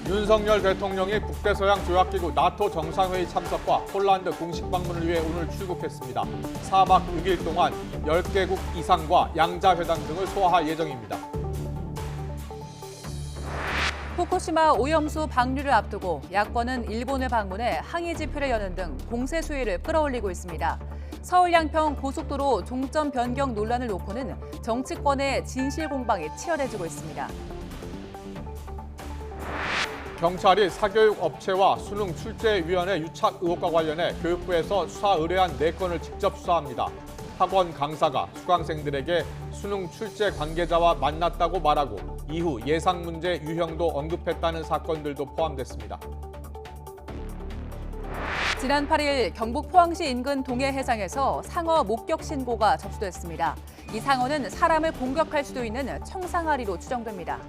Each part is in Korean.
윤석열 대통령이 북대서양 조약기구 나토 정상회의 참석과 폴란드 공식 방문을 위해 오늘 출국했습니다. 4박 6일 동안 10개국 이상과 양자회담 등을 소화할 예정입니다. 후쿠시마 오염수 방류를 앞두고 야권은 일본을 방문해 항의 집회를 여는 등 공세 수위를 끌어올리고 있습니다. 서울 양평 고속도로 종점 변경 논란을 놓고는 정치권의 진실 공방이 치열해지고 있습니다. 경찰이 사교육 업체와 수능 출제위원회 유착 의혹과 관련해 교육부에서 수사 의뢰한 4건을 직접 수사합니다. 학원 강사가 수강생들에게 수능 출제 관계자와 만났다고 말하고 이후 예상 문제 유형도 언급했다는 사건들도 포함됐습니다. 지난 8일 경북 포항시 인근 동해 해상에서 상어 목격 신고가 접수됐습니다. 이 상어는 사람을 공격할 수도 있는 청상아리로 추정됩니다.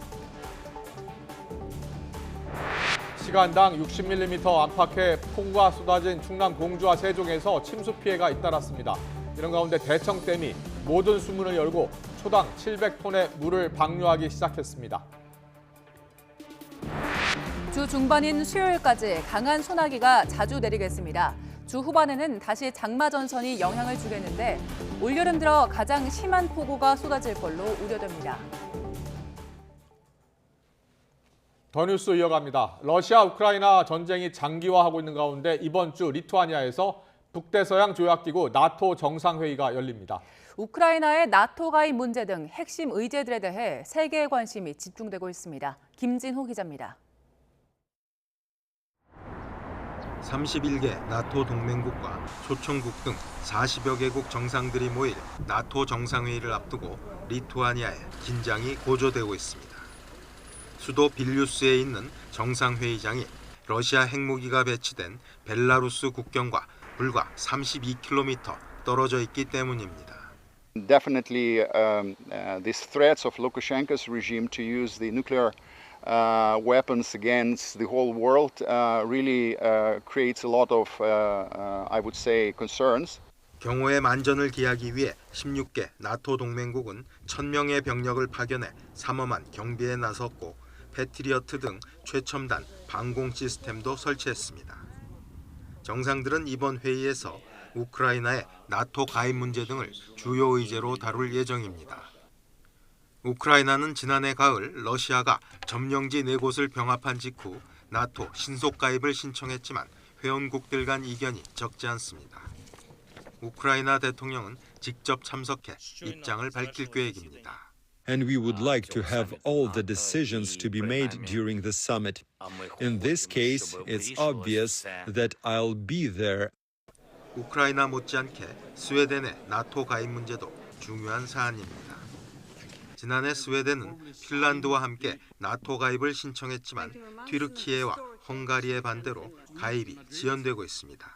시간당 60mm 안팎의 폭우가 쏟아진 충남 공주와 세종에서 침수 피해가 잇따랐습니다. 이런 가운데 대청댐이 모든 수문을 열고 초당 700톤의 물을 방류하기 시작했습니다. 주 중반인 수요일까지 강한 소나기가 자주 내리겠습니다. 주 후반에는 다시 장마 전선이 영향을 주겠는데 올여름 들어 가장 심한 폭우가 쏟아질 걸로 우려됩니다. 더 뉴스 이어갑니다. 러시아 우크라이나 전쟁이 장기화하고 있는 가운데 이번 주 리투아니아에서 북대서양 조약기구 나토 정상회의가 열립니다. 우크라이나의 나토 가입 문제 등 핵심 의제들에 대해 세계의 관심이 집중되고 있습니다. 김진호 기자입니다. 31개 나토 동맹국과 초청국 등 40여 개국 정상들이 모일 나토 정상회의를 앞두고 리투아니아에 긴장이 고조되고 있습니다. 수도 빌뉴스에 있는 정상회의장이 러시아 핵무기가 배치된 벨라루스 국경과 불과 32km 떨어져 있기 때문입니다. Definitely, these threats of Lukashenko's regime to use the nuclear weapons against the whole world really creates a lot of, I would say, concerns. 경호의 만전을 기하기 위해 16개 나토 동맹국은 1,000명의 병력을 파견해 삼엄한 경비에 나섰고 패트리어트 등 최첨단 방공 시스템도 설치했습니다. 정상들은 이번 회의에서 우크라이나의 나토 가입 문제 등을 주요 의제로 다룰 예정입니다. 우크라이나는 지난해 가을 러시아가 점령지 4곳을 병합한 직후 나토 신속 가입을 신청했지만 회원국들 간 이견이 적지 않습니다. 우크라이나 대통령은 직접 참석해 입장을 밝힐 계획입니다. And we would like to have all the decisions to be made during the summit. In this case, it's obvious that I'll be there. 우크라이나 못지않게 스웨덴의 나토 가입 문제도 중요한 사안입니다. 지난해 스웨덴은 핀란드와 함께 나토 가입을 신청했지만 튀르키예와 헝가리의 반대로 가입이 지연되고 있습니다.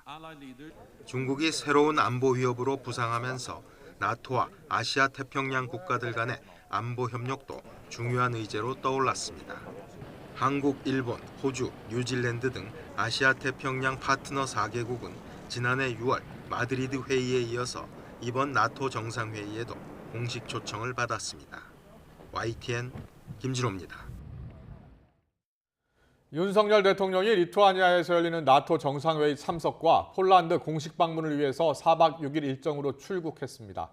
중국이 새로운 안보 위협으로 부상하면서 나토와 아시아 태평양 국가들 간의 안보 협력도 중요한 의제로 떠올랐습니다. 한국, 일본, 호주, 뉴질랜드 등 아시아 태평양 파트너 4개국은 지난해 6월 마드리드 회의에 이어서 이번 나토 정상회의에도 공식 초청을 받았습니다. YTN 김진호입니다. 윤석열 대통령이 리투아니아에서 열리는 나토 정상회의 참석과 폴란드 공식 방문을 위해서 4박 6일 일정으로 출국했습니다.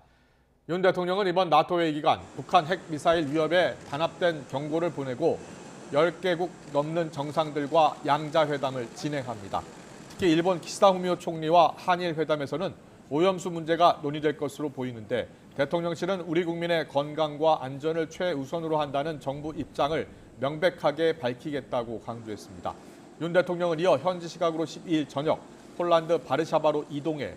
윤 대통령은 이번 나토 회의 기간 북한 핵미사일 위협에 단합된 경고를 보내고 10개국 넘는 정상들과 양자회담을 진행합니다. 특히 일본 기시다 후미오 총리와 한일 회담에서는 오염수 문제가 논의될 것으로 보이는데 대통령실은 우리 국민의 건강과 안전을 최우선으로 한다는 정부 입장을 명백하게 밝히겠다고 강조했습니다. 윤 대통령은 이어 현지 시각으로 12일 저녁 폴란드 바르샤바로 이동해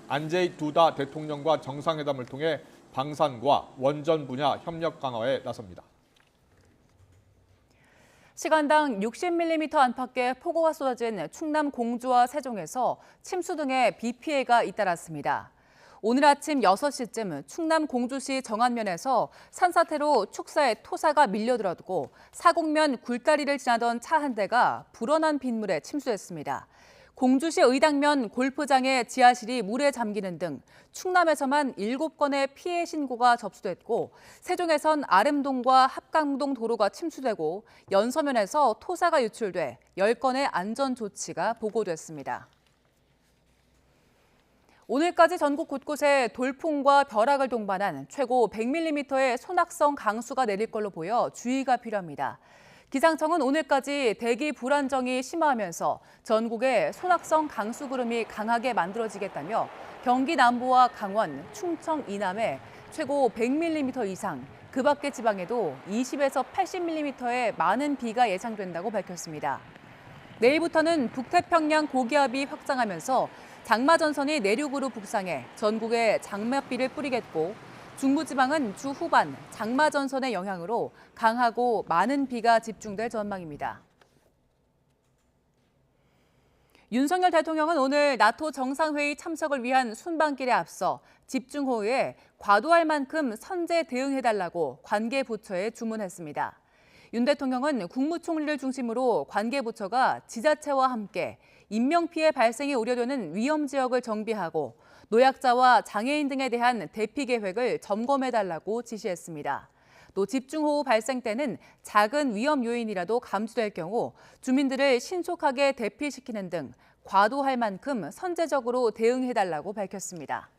안제이 두다 대통령과 정상회담을 통해 방산과 원전 분야 협력 강화에 나섭니다. 시간당 60mm 안팎의 폭우가 쏟아진 충남 공주와 세종에서 침수 등의 비 피해가 잇따랐습니다. 오늘 아침 6시쯤 충남 공주시 정안면에서 산사태로 축사에 토사가 밀려들었고 사곡면 굴다리를 지나던 차 한 대가 불어난 빗물에 침수했습니다. 공주시 의당면 골프장의 지하실이 물에 잠기는 등 충남에서만 7건의 피해 신고가 접수됐고 세종에선 아름동과 합강동 도로가 침수되고 연서면에서 토사가 유출돼 10건의 안전 조치가 보고됐습니다. 오늘까지 전국 곳곳에 돌풍과 벼락을 동반한 최고 100mm의 소낙성 강수가 내릴 걸로 보여 주의가 필요합니다. 기상청은 오늘까지 대기 불안정이 심화하면서 전국에 소낙성 강수 구름이 강하게 만들어지겠다며 경기 남부와 강원, 충청 이남에 최고 100mm 이상, 그 밖의 지방에도 20에서 80mm의 많은 비가 예상된다고 밝혔습니다. 내일부터는 북태평양 고기압이 확장하면서 장마전선이 내륙으로 북상해 전국에 장맛비를 뿌리겠고 중부지방은 주 후반 장마전선의 영향으로 강하고 많은 비가 집중될 전망입니다. 윤석열 대통령은 오늘 나토 정상회의 참석을 위한 순방길에 앞서 집중호우에 과도할 만큼 선제 대응해달라고 관계부처에 주문했습니다. 윤 대통령은 국무총리를 중심으로 관계부처가 지자체와 함께 인명피해 발생이 우려되는 위험 지역을 정비하고 노약자와 장애인 등에 대한 대피 계획을 점검해달라고 지시했습니다. 또 집중호우 발생 때는 작은 위험 요인이라도 감지될 경우 주민들을 신속하게 대피시키는 등 과도할 만큼 선제적으로 대응해달라고 밝혔습니다.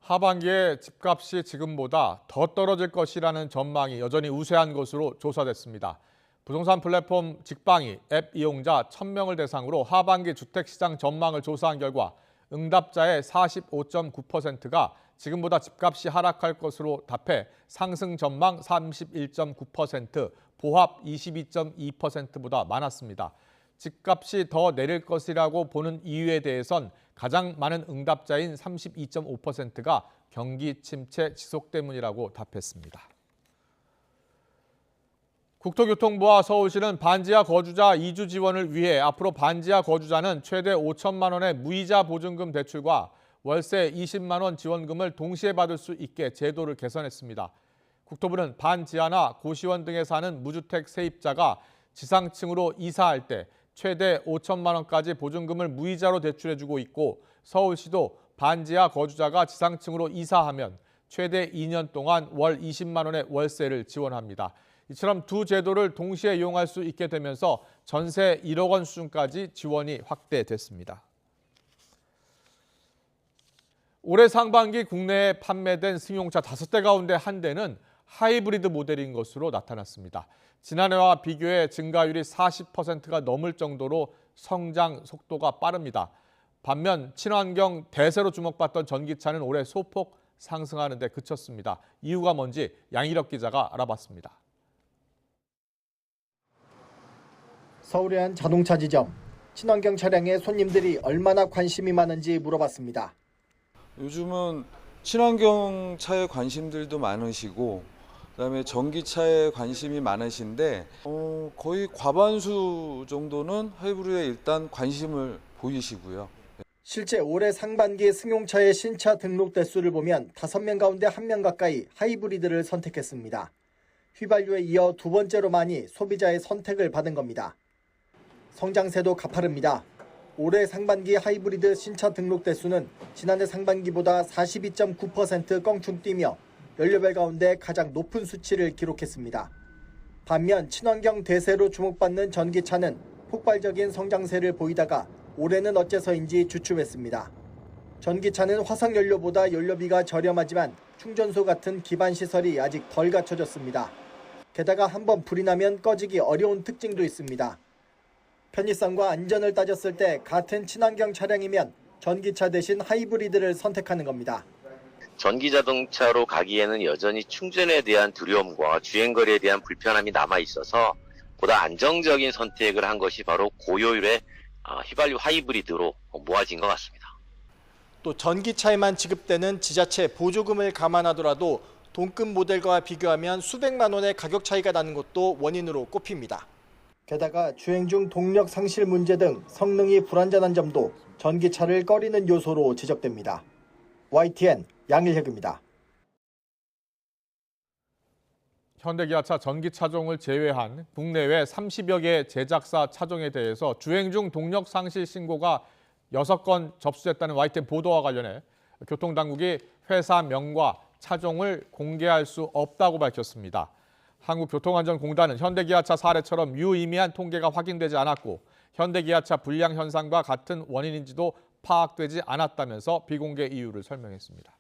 하반기에 집값이 지금보다 더 떨어질 것이라는 전망이 여전히 우세한 것으로 조사됐습니다. 부동산 플랫폼 직방이 앱 이용자 1,000명을 대상으로 하반기 주택시장 전망을 조사한 결과 응답자의 45.9%가 지금보다 집값이 하락할 것으로 답해 상승 전망 31.9%, 보합 22.2%보다 많았습니다. 집값이 더 내릴 것이라고 보는 이유에 대해선 가장 많은 응답자인 32.5%가 경기 침체 지속 때문이라고 답했습니다. 국토교통부와 서울시는 반지하 거주자 이주 지원을 위해 앞으로 반지하 거주자는 최대 5천만 원의 무이자 보증금 대출과 월세 20만 원 지원금을 동시에 받을 수 있게 제도를 개선했습니다. 국토부는 반지하나 고시원 등에 사는 무주택 세입자가 지상층으로 이사할 때 최대 5천만 원까지 보증금을 무이자로 대출해주고 있고 서울시도 반지하 거주자가 지상층으로 이사하면 최대 2년 동안 월 20만 원의 월세를 지원합니다. 이처럼 두 제도를 동시에 이용할 수 있게 되면서 전세 1억 원 수준까지 지원이 확대됐습니다. 올해 상반기 국내에 판매된 승용차 5대 가운데 1대는 하이브리드 모델인 것으로 나타났습니다. 지난해와 비교해 증가율이 40%가 넘을 정도로 성장 속도가 빠릅니다. 반면 친환경 대세로 주목받던 전기차는 올해 소폭 상승하는 데 그쳤습니다. 이유가 뭔지 양일혁 기자가 알아봤습니다. 서울의 한 자동차 지점. 친환경 차량에 손님들이 얼마나 관심이 많은지 물어봤습니다. 요즘은 친환경 차에 관심들도 많으시고 그다음에 전기차에 관심이 많으신데 거의 과반수 정도는 하이브리드에 일단 관심을 보이시고요. 실제 올해 상반기 승용차의 신차 등록 대수를 보면 5명 가운데 1명 가까이 하이브리드를 선택했습니다. 휘발유에 이어 두 번째로 많이 소비자의 선택을 받은 겁니다. 성장세도 가파릅니다. 올해 상반기 하이브리드 신차 등록 대수는 지난해 상반기보다 42.9% 껑충 뛰며 연료별 가운데 가장 높은 수치를 기록했습니다. 반면 친환경 대세로 주목받는 전기차는 폭발적인 성장세를 보이다가 올해는 어째서인지 주춤했습니다. 전기차는 화석연료보다 연료비가 저렴하지만 충전소 같은 기반 시설이 아직 덜 갖춰졌습니다. 게다가 한번 불이 나면 꺼지기 어려운 특징도 있습니다. 편의성과 안전을 따졌을 때 같은 친환경 차량이면 전기차 대신 하이브리드를 선택하는 겁니다. 전기자동차로 가기에는 여전히 충전에 대한 두려움과 주행거리에 대한 불편함이 남아있어서 보다 안정적인 선택을 한 것이 바로 고효율의 휘발유 하이브리드로 모아진 것 같습니다. 또 전기차에만 지급되는 지자체 보조금을 감안하더라도 동급 모델과 비교하면 수백만 원의 가격 차이가 나는 것도 원인으로 꼽힙니다. 게다가 주행 중 동력 상실 문제 등 성능이 불안전한 점도 전기차를 꺼리는 요소로 지적됩니다. YTN 양일혁입니다. 현대기아차 전기 차종을 제외한 국내외 30여 개 제작사 차종에 대해서 주행 중 동력 상실 신고가 6건 접수됐다는 YTN 보도와 관련해 교통당국이 회사 명과 차종을 공개할 수 없다고 밝혔습니다. 한국교통안전공단은 현대기아차 사례처럼 유의미한 통계가 확인되지 않았고 현대기아차 불량 현상과 같은 원인인지도 파악되지 않았다면서 비공개 이유를 설명했습니다.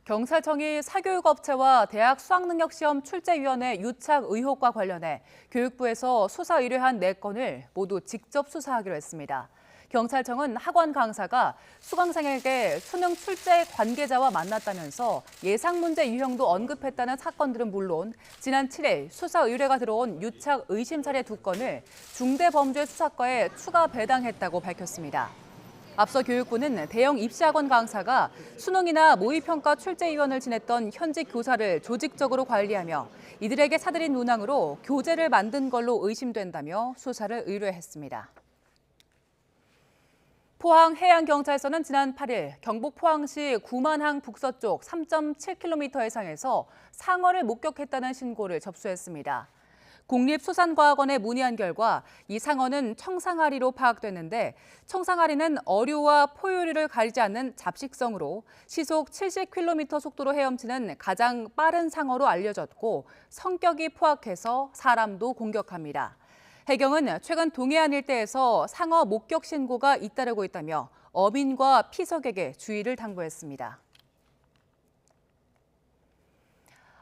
경찰청이 사교육업체와 대학 수학능력시험 출제위원회 유착 의혹과 관련해 교육부에서 수사 의뢰한 4건을 모두 직접 수사하기로 했습니다. 경찰청은 학원 강사가 수강생에게 수능 출제 관계자와 만났다면서 예상 문제 유형도 언급했다는 사건들은 물론 지난 7일 수사 의뢰가 들어온 유착 의심 사례 2건을 중대범죄수사과에 추가 배당했다고 밝혔습니다. 앞서 교육부는 대형 입시학원 강사가 수능이나 모의평가 출제위원을 지냈던 현직 교사를 조직적으로 관리하며 이들에게 사들인 문항으로 교재를 만든 걸로 의심된다며 수사를 의뢰했습니다. 포항해양경찰서는 지난 8일 경북 포항시 구만항 북서쪽 3.7km 해상에서 상어를 목격했다는 신고를 접수했습니다. 국립수산과학원에 문의한 결과 이 상어는 청상아리로 파악됐는데 청상아리는 어류와 포유류를 가리지 않는 잡식성으로 시속 70km 속도로 헤엄치는 가장 빠른 상어로 알려졌고 성격이 포악해서 사람도 공격합니다. 해경은 최근 동해안 일대에서 상어 목격 신고가 잇따르고 있다며 어민과 피석에게 주의를 당부했습니다.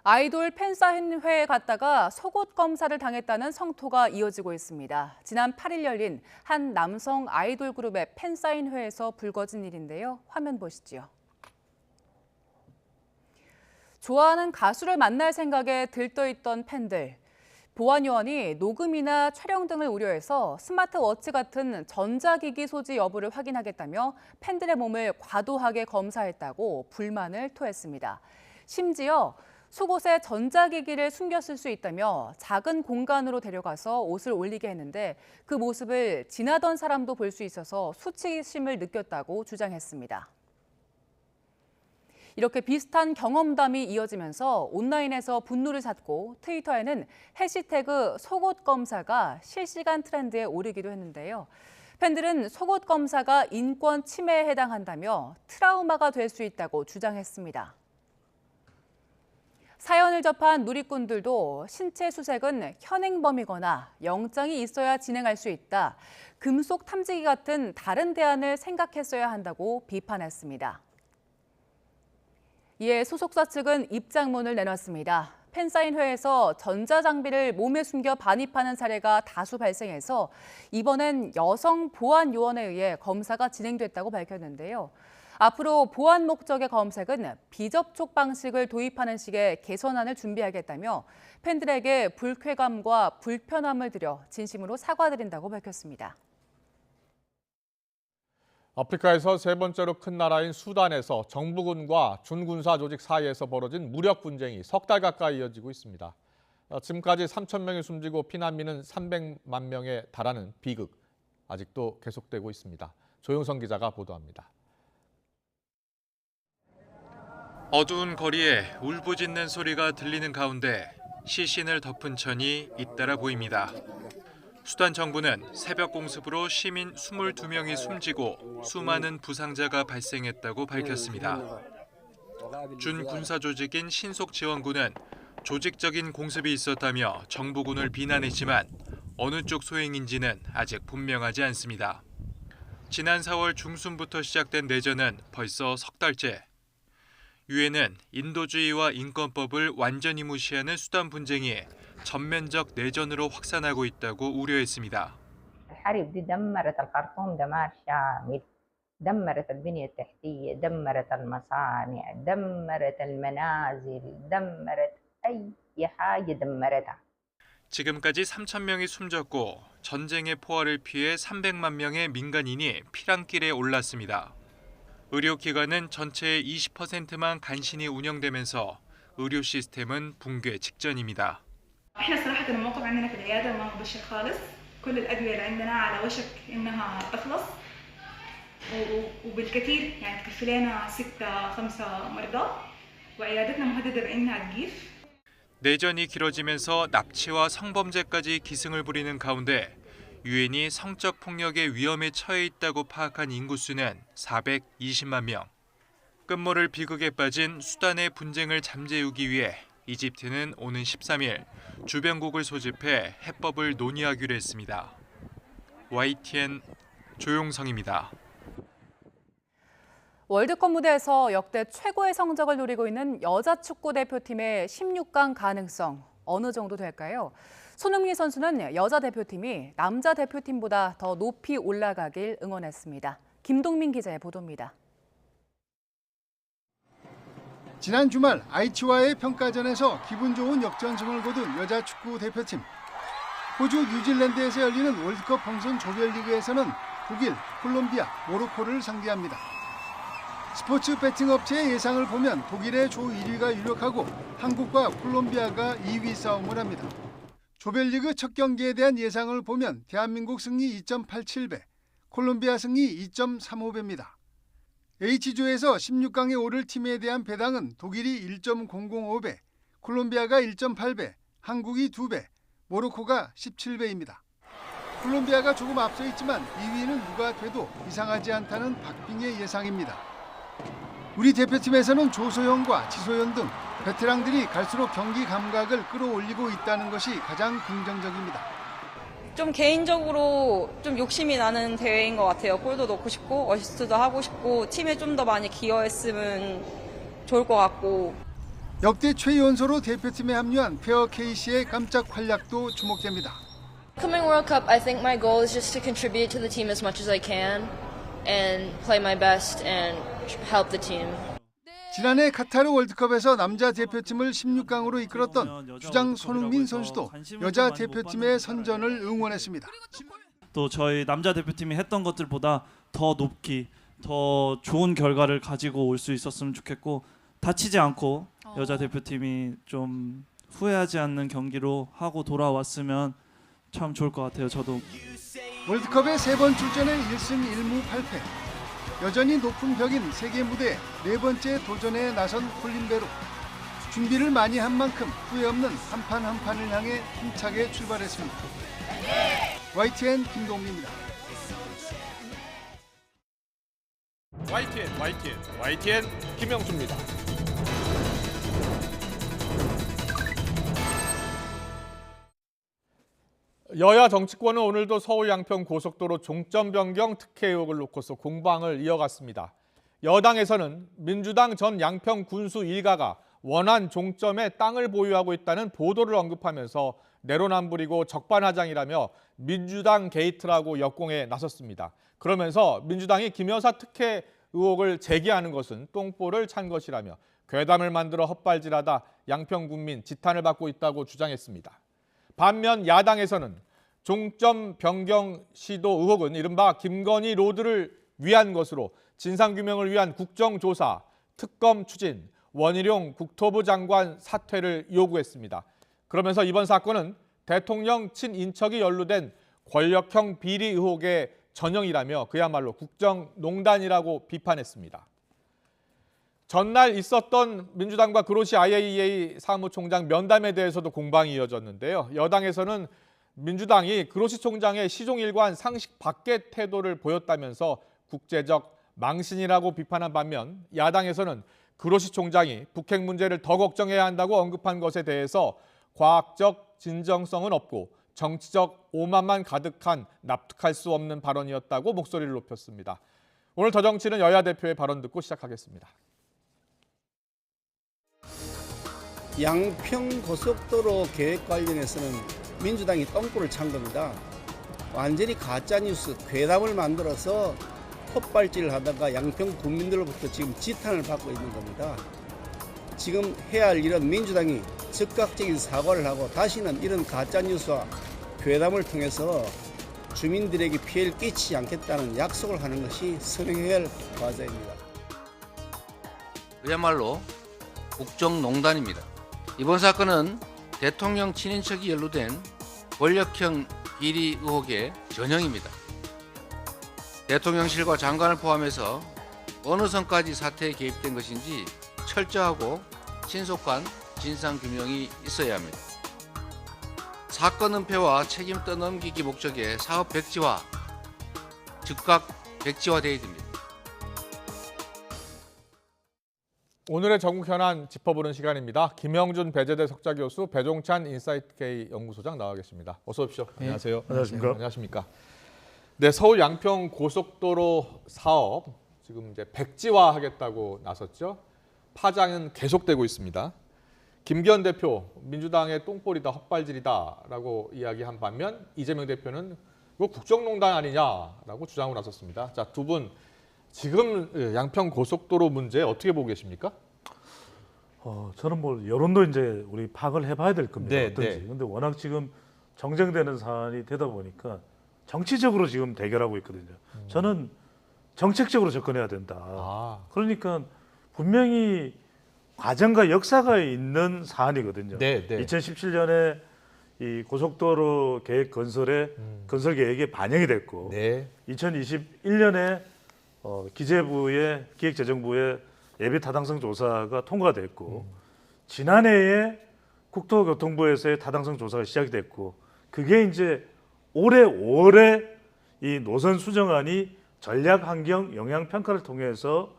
아이돌 팬사인회에 갔다가 속옷 검사를 당했다는 성토가 이어지고 있습니다. 지난 8일 열린 한 남성 아이돌 그룹의 팬사인회에서 불거진 일인데요. 화면 보시죠. 좋아하는 가수를 만날 생각에 들떠있던 팬들. 보안요원이 녹음이나 촬영 등을 우려해서 스마트워치 같은 전자기기 소지 여부를 확인하겠다며 팬들의 몸을 과도하게 검사했다고 불만을 토했습니다. 심지어 속옷에 전자기기를 숨겼을 수 있다며 작은 공간으로 데려가서 옷을 올리게 했는데 그 모습을 지나던 사람도 볼 수 있어서 수치심을 느꼈다고 주장했습니다. 이렇게 비슷한 경험담이 이어지면서 온라인에서 분노를 샀고 트위터에는 해시태그 속옷 검사가 실시간 트렌드에 오르기도 했는데요. 팬들은 속옷 검사가 인권 침해에 해당한다며 트라우마가 될 수 있다고 주장했습니다. 사연을 접한 누리꾼들도 신체 수색은 현행범이거나 영장이 있어야 진행할 수 있다. 금속 탐지기 같은 다른 대안을 생각했어야 한다고 비판했습니다. 이에 소속사 측은 입장문을 내놨습니다. 팬사인회에서 전자장비를 몸에 숨겨 반입하는 사례가 다수 발생해서 이번엔 여성 보안 요원에 의해 검사가 진행됐다고 밝혔는데요. 앞으로 보안 목적의 검색은 비접촉 방식을 도입하는 식의 개선안을 준비하겠다며 팬들에게 불쾌감과 불편함을 드려 진심으로 사과드린다고 밝혔습니다. 아프리카에서 세 번째로 큰 나라인 수단에서 정부군과 준군사 조직 사이에서 벌어진 무력 분쟁이 석 달 가까이 이어지고 있습니다. 지금까지 3천 명이 숨지고 피난민은 300만 명에 달하는 비극 아직도 계속되고 있습니다. 조용성 기자가 보도합니다. 어두운 거리에 울부짖는 소리가 들리는 가운데 시신을 덮은 천이 잇따라 보입니다. 수단 정부는 새벽 공습으로 시민 22명이 숨지고 수많은 부상자가 발생했다고 밝혔습니다. 준 군사 조직인 신속지원군은 조직적인 공습이 있었다며 정부군을 비난했지만 어느 쪽 소행인지는 아직 분명하지 않습니다. 지난 4월 중순부터 시작된 내전은 벌써 석 달째. 유엔은 인도주의와 인권법을 완전히 무시하는 수단 분쟁이 전면적 내전으로 확산하고 있다고 우려했습니다. الحرب دي دمرت الخرطوم دمار شامل دمرت البنية التحتية دمرت المصانع دمرت المنازل دمرت أي حاجة دمرتها. 지금까지 3천 명이 숨졌고 전쟁의 포화를 피해 300만 명의 민간인이 피랑길에 올랐습니다. 의료기관은 전체의 20%만 간신히 운영되면서 의료 시스템은 붕괴 직전입니다. احنا صراحة الموقف عندنا في العيادة ما مبشر خالص. كل الأدوية اللي عندنا على وشك إنها تخلص وبالكثير يعني تكفي لنا 5 مرضى وعيادتنا مهددة بإنها تجيف. 내전이 길어지면서 납치와 성범죄까지 기승을 부리는 가운데 유엔이 성적 폭력의 위험에 처해 있다고 파악한 인구수는 420만 명. 끝모를 비극에 빠진 수단의 분쟁을 잠재우기 위해 이집트는 오는 13일 주변국을 소집해 해법을 논의하기로 했습니다. YTN 조용성입니다. 월드컵 무대에서 역대 최고의 성적을 노리고 있는 여자 축구 대표팀의 16강 가능성 어느 정도 될까요? 손흥민 선수는 여자 대표팀이 남자 대표팀보다 더 높이 올라가길 응원했습니다. 김동민 기자의 보도입니다. 지난 주말 아이치와의 평가전에서 기분 좋은 역전승을 거둔 여자 축구 대표팀. 호주, 뉴질랜드에서 열리는 월드컵 본선 조별리그에서는 독일, 콜롬비아, 모로코를 상대합니다. 스포츠 배팅 업체의 예상을 보면 독일의 조 1위가 유력하고 한국과 콜롬비아가 2위 싸움을 합니다. 조별리그 첫 경기에 대한 예상을 보면 대한민국 승리 2.87배, 콜롬비아 승리 2.35배입니다. H조에서 16강에 오를 팀에 대한 배당은 독일이 1.005배, 콜롬비아가 1.8배, 한국이 2배, 모로코가 17배입니다. 콜롬비아가 조금 앞서 있지만 2위는 누가 돼도 이상하지 않다는 박빙의 예상입니다. 우리 대표팀에서는 조소영과 지소연 등 베테랑들이 갈수록 경기 감각을 끌어올리고 있다는 것이 가장 긍정적입니다. 좀 개인적으로 좀 욕심이 나는 대회인 것 같아요. 골도 넣고 싶고 어시스트도 하고 싶고 팀에 좀 더 많이 기여했으면 좋을 것 같고. 역대 최연소로 대표팀에 합류한 페어 케이시의 깜짝 활약도 주목됩니다. Coming World Cup, I think my goal is just to contribute to the team as much as I can and play my best and help the team. 지난해 카타르 월드컵에서 남자 대표팀을 16강으로 이끌었던 주장 손흥민 선수도 여자 대표팀의 선전을 응원했습니다. 또 저희 남자 대표팀이 했던 것들보다 더 높기, 더 좋은 결과를 가지고 올 수 있었으면 좋겠고 다치지 않고 여자 대표팀이 좀 후회하지 않는 경기로 하고 돌아왔으면 참 좋을 것 같아요. 저도. 월드컵에 3번 출전해 1승 1무 8패. 여전히 높은 벽인 세계 무대에 4번째 도전에 나선 콜린 베로. 준비를 많이 한 만큼 후회 없는 한 판 한 판을 향해 힘차게 출발했습니다. YTN 김동민입니다. YTN 김영수입니다. 여야 정치권은 오늘도 서울 양평 고속도로 종점 변경 특혜 의혹을 놓고서 공방을 이어갔습니다. 여당에서는 민주당 전 양평 군수 일가가 원안 종점에 땅을 보유하고 있다는 보도를 언급하면서 내로남불이고 적반하장이라며 민주당 게이트라고 역공에 나섰습니다. 그러면서 민주당이 김 여사 특혜 의혹을 제기하는 것은 똥볼을 찬 것이라며 괴담을 만들어 헛발질하다 양평 군민 지탄을 받고 있다고 주장했습니다. 반면 야당에서는 종점 변경 시도 의혹은 이른바 김건희 로드를 위한 것으로 진상규명을 위한 국정조사, 특검 추진, 원희룡 국토부 장관 사퇴를 요구했습니다. 그러면서 이번 사건은 대통령 친인척이 연루된 권력형 비리 의혹의 전형이라며 그야말로 국정농단이라고 비판했습니다. 전날 있었던 민주당과 그로시 IAEA 사무총장 면담에 대해서도 공방이 이어졌는데요. 여당에서는 민주당이 그로시 총장의 시종일관 상식 밖의 태도를 보였다면서 국제적 망신이라고 비판한 반면 야당에서는 그로시 총장이 북핵 문제를 더 걱정해야 한다고 언급한 것에 대해서 과학적 진정성은 없고 정치적 오만만 가득한 납득할 수 없는 발언이었다고 목소리를 높였습니다. 오늘 더 정치는 여야 대표의 발언 듣고 시작하겠습니다. 양평 고속도로 계획 관련해서는 민주당이 똥꼬를 찬 겁니다. 완전히 가짜뉴스, 괴담을 만들어서 헛발질을 하다가 양평 국민들로부터 지금 지탄을 받고 있는 겁니다. 지금 해야 할 일은 민주당이 즉각적인 사과를 하고 다시는 이런 가짜뉴스와 괴담을 통해서 주민들에게 피해를 끼치지 않겠다는 약속을 하는 것이 선행해야 할 과제입니다. 그야말로 국정농단입니다. 이번 사건은 대통령 친인척이 연루된 권력형 비리 의혹의 전형입니다. 대통령실과 장관을 포함해서 어느 선까지 사태에 개입된 것인지 철저하고 신속한 진상규명이 있어야 합니다. 사건 은폐와 책임 떠넘기기 목적의 사업 백지화, 즉각 백지화되어야 됩니다. 오늘의 전국 현안 짚어보는 시간입니다. 김영준 배재대 석좌교수, 배종찬 인사이트K 연구소장 나와 계십니다. 어서 오십시오. 네. 안녕하세요. 안녕하십니까. 안녕하십니까. 네, 서울 양평 고속도로 사업 지금 이제 백지화하겠다고 나섰죠. 파장은 계속되고 있습니다. 김기현 대표, 민주당의 똥볼이다, 헛발질이다라고 이야기한 반면 이재명 대표는 이거 국정농단 아니냐라고 주장을 나섰습니다. 자, 두 분 지금 양평 고속도로 문제 어떻게 보고 계십니까? 저는 뭐 여론도 이제 우리 파악을 해봐야 될 겁니다. 네, 어떤지. 네. 근데 워낙 지금 정쟁되는 사안이 되다 보니까 정치적으로 지금 대결하고 있거든요. 저는 정책적으로 접근해야 된다. 그러니까 분명히 과정과 역사가 있는 사안이거든요. 네, 네. 2017년에 이 고속도로 계획 건설 계획에 반영이 됐고, 네. 2021년에 기재부의 기획재정부의 예비 타당성 조사가 통과됐고, 지난해에 국토교통부에서의 타당성 조사가 시작이 됐고, 그게 이제 올해 5월에 이 노선 수정안이 전략환경 영향평가를 통해서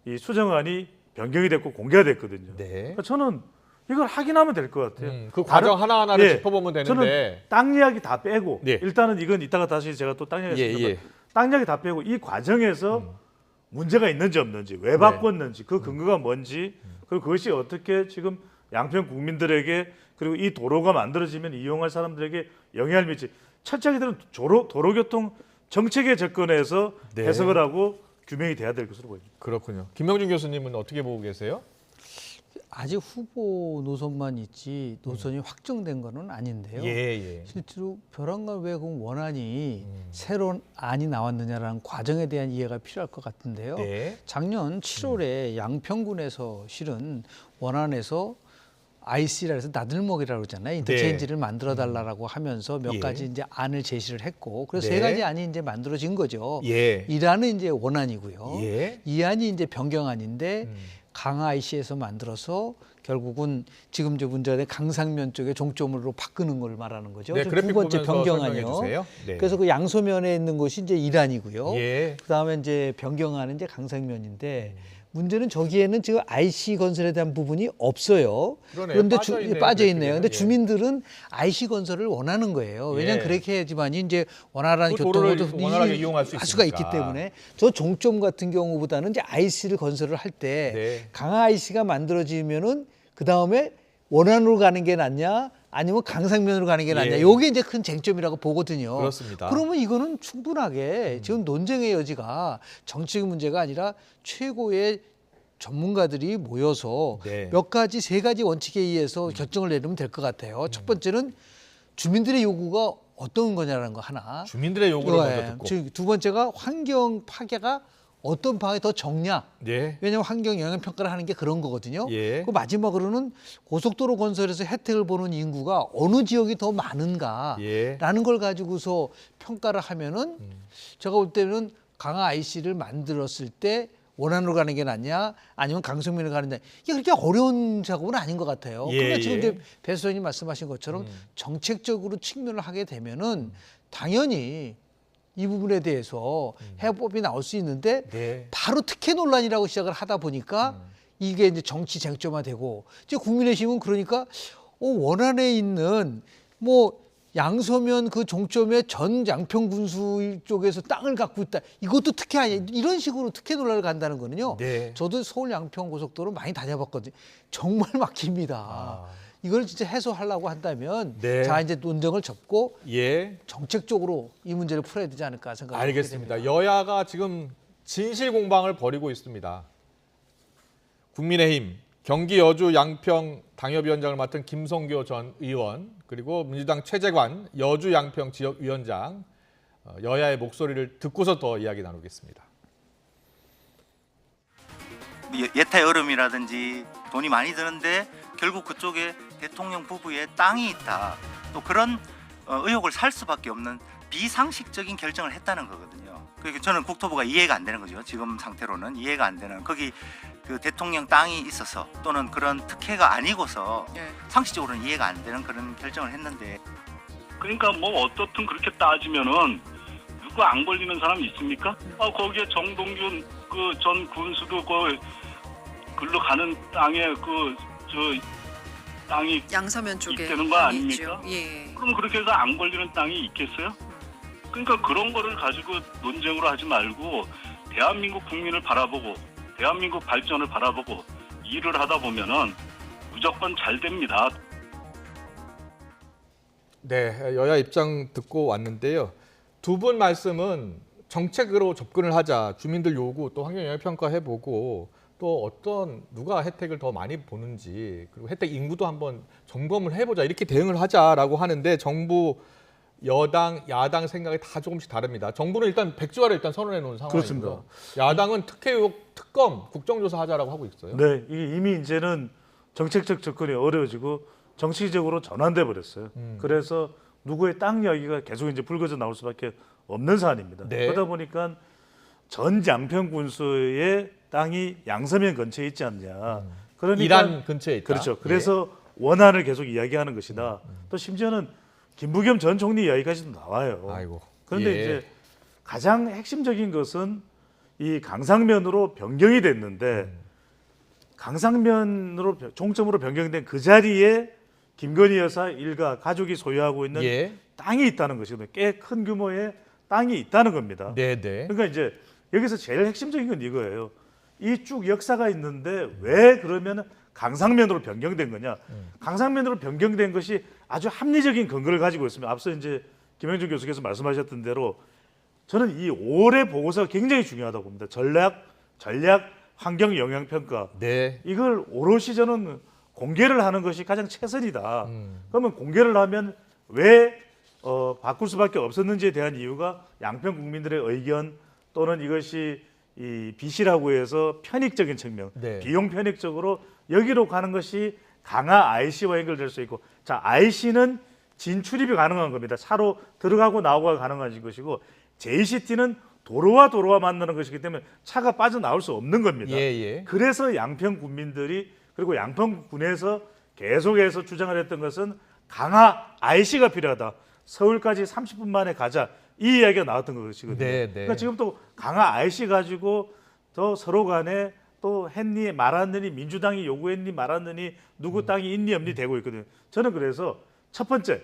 이 수정안이 변경이 됐고 공개가 됐거든요. 네. 그러니까 저는 이걸 확인하면 될 것 같아요. 그 과정 하나하나를 예, 짚어보면 되는데. 저는 땅 이야기 다 빼고 네. 일단은 이건 이따가 다시 제가 또 땅 이야기 했습니다. 예. 땅 이야기 다 빼고 이 과정에서 문제가 있는지 없는지, 왜 네. 바꿨는지, 그 근거가 뭔지, 그리고 그것이 어떻게 지금 양평 국민들에게, 그리고 이 도로가 만들어지면 이용할 사람들에게 영향을 미치. 철저히들은 도로교통 정책에 접근해서 네. 해석을 하고 규명이 돼야 될 것으로 보입니다. 그렇군요. 김명준 교수님은 어떻게 보고 계세요? 아직 후보 노선만 있지 노선이 확정된 거는 아닌데요. 예. 실제로 벼랑간 외국 원안이 새로운 안이 나왔느냐라는 과정에 대한 이해가 필요할 것 같은데요. 네. 작년 7월에 양평군에서 실은 원안에서 IC라 해서 나들목이라고 그러잖아요. 인터체인지를 만들어 달라고 하면서 몇 예. 가지 이제 안을 제시를 했고, 그래서 네. 세 가지 안이 이제 만들어진 거죠. 예. 1안은 이제 원안이고요. 예. 2안이 이제 변경안인데 강화 IC에서 만들어서 결국은 지금 이제 문제가 된 강상면 쪽에 종점으로 바꾸는 걸 말하는 거죠. 네, 두 그래픽 번째 보면서 변경안이요. 설명해 주세요. 네. 그래서 그 양소면에 있는 것이 이제 1안이고요. 예. 그다음에 이제 변경안은 이제 강상면인데 문제는 저기에는 지금 IC 건설에 대한 부분이 없어요. 그러네요. 그런데 빠져 있네요. 근데 예. 주민들은 IC 건설을 원하는 거예요. 왜냐하면 예. 그렇게 해야지만이 이제 원활한 그 도로를 교통도 원활하게 이용할 수 수가 있기 있으니까. 때문에 저 종점 같은 경우보다는 이제 IC를 건설을 할 때 네. 강화 IC가 만들어지면은 그 다음에 원안으로 가는 게 낫냐, 아니면 강상면으로 가는 게 낫냐. 예. 요게 이제 큰 쟁점이라고 보거든요. 그렇습니다. 그러면 이거는 충분하게 지금 논쟁의 여지가 정치적 문제가 아니라 최고의 전문가들이 모여서 네. 몇 가지, 세 가지 원칙에 의해서 결정을 내리면 될 것 같아요. 첫 번째는 주민들의 요구가 어떤 거냐라는 거 하나. 주민들의 요구를 먼저 듣고. 즉, 두 번째가 환경 파괴가 어떤 방향이 더 적냐. 네. 왜냐하면 환경 영향 평가를 하는 게 그런 거거든요. 예. 그 마지막으로는 고속도로 건설에서 혜택을 보는 인구가 어느 지역이 더 많은가라는 예. 걸 가지고서 평가를 하면은 제가 볼 때는 강화 IC를 만들었을 때 원안으로 가는 게 낫냐, 아니면 강성면으로 가는 게 이게 그렇게 어려운 작업은 아닌 것 같아요. 예, 그러니까 지금 예. 이제 배 소장님 말씀하신 것처럼 정책적으로 측면을 하게 되면은 당연히 이 부분에 대해서 해법이 나올 수 있는데 네. 바로 특혜 논란이라고 시작을 하다 보니까 이게 이제 정치 쟁점화되고, 이제 국민의힘은 그러니까 원안에 있는 뭐 양서면 그 종점에 전 양평군수 쪽에서 땅을 갖고 있다, 이것도 특혜 아니야, 이런 식으로 특혜 논란을 간다는 거는요. 네. 저도 서울 양평 고속도로 많이 다녀봤거든요. 정말 막힙니다. 이걸 진짜 해소하려고 한다면 네. 자, 이제 논쟁을 접고 예. 정책적으로 이 문제를 풀어야 되지 않을까 생각합니다. 알겠습니다. 여야가 지금 진실 공방을 벌이고 있습니다. 국민의힘 경기 여주 양평 당협위원장을 맡은 김성교 전 의원, 그리고 민주당 최재관 여주 양평 지역위원장, 여야의 목소리를 듣고서 더 이야기 나누겠습니다. 예타 여름이라든지 돈이 많이 드는데 결국 그쪽에 대통령 부부의 땅이 있다, 또 그런 의혹을 살 수밖에 없는 비상식적인 결정을 했다는 거거든요. 그러니까 저는 국토부가 이해가 안 되는 거죠. 지금 상태로는 이해가 안 되는, 거기 그 대통령 땅이 있어서 또는 그런 특혜가 아니고서 예. 상식적으로는 이해가 안 되는 그런 결정을 했는데 그러니까 뭐 어떻든 그렇게 따지면은 누구 안 걸리는 사람 있습니까? 거기에 정동균 그 전 군수도 글로 가는 땅에 땅이 양서면 쪽에 있다는 거 아닙니까? 예. 그럼 그렇게 해서 안 걸리는 땅이 있겠어요? 그러니까 그런 거를 가지고 논쟁으로 하지 말고 대한민국 국민을 바라보고 대한민국 발전을 바라보고 일을 하다 보면은 무조건 잘 됩니다. 네, 여야 입장 듣고 왔는데요. 두 분 말씀은 정책으로 접근을 하자, 주민들 요구 또 환경 영향 평가해보고 또 어떤 누가 혜택을 더 많이 보는지 그리고 혜택 인구도 한번 점검을 해보자 이렇게 대응을 하자라고 하는데 정부 여당 야당 생각이 다 조금씩 다릅니다. 정부는 일단 백지화를 일단 선언해 놓은 상황이고요. 그렇습니다. 야당은 특혜 의혹 특검 국정조사 하자라고 하고 있어요. 네, 이게 이미 이제는 정책적 접근이 어려워지고 정치적으로 전환돼 버렸어요. 그래서 누구의 땅 이야기가 계속 이제 불거져 나올 수밖에 없는 사안입니다. 네. 그러다 보니까 전 양평 군수의 땅이 양서면 근처에 있지 않냐. 그러니까 이란 근처에 있다. 그렇죠. 그래서 원안을 계속 이야기하는 것이다. 또 심지어는 김부겸 전 총리 이야기까지도 나와요. 아이고. 그런데 예. 이제 가장 핵심적인 것은 이 강상면으로 변경이 됐는데 강상면으로 종점으로 변경된 그 자리에 김건희 여사 일가 가족이 소유하고 있는 예. 땅이 있다는 것이거든요. 꽤 큰 규모의 땅이 있다는 겁니다. 네네. 그러니까 이제 여기서 제일 핵심적인 건 이거예요. 이 쭉 역사가 있는데 왜 그러면 강상면으로 변경된 거냐? 강상면으로 변경된 것이 아주 합리적인 근거를 가지고 있습니다. 앞서 이제 김영준 교수께서 말씀하셨던 대로 저는 이 올해 보고서가 굉장히 중요하다고 봅니다. 전략 환경 영향 평가. 네. 이걸 오롯이 저는 공개를 하는 것이 가장 최선이다. 그러면 공개를 하면 왜 바꿀 수밖에 없었는지에 대한 이유가 양평 국민들의 의견 또는 이것이 이 빚이라고 해서 편익적인 측면, 네. 비용 편익적으로 여기로 가는 것이 강화 IC와 연결될 수 있고, 자 IC는 진출입이 가능한 겁니다. 차로 들어가고 나오고가 가능한 것이고, JCT는 도로와 만나는 것이기 때문에 차가 빠져나올 수 없는 겁니다. 예. 그래서 양평 국민들이 그리고 양평군에서 계속해서 주장을 했던 것은 강화 IC가 필요하다. 서울까지 30분 만에 가자. 이 이야기가 나왔던 것이거든요. 네. 그러니까 지금 또 강화 IC 가지고 또 서로 간에 또 했니 말았느니 민주당이 요구했니 말았느니 누구 땅이 있니 없니 되고 있거든요. 저는 그래서 첫 번째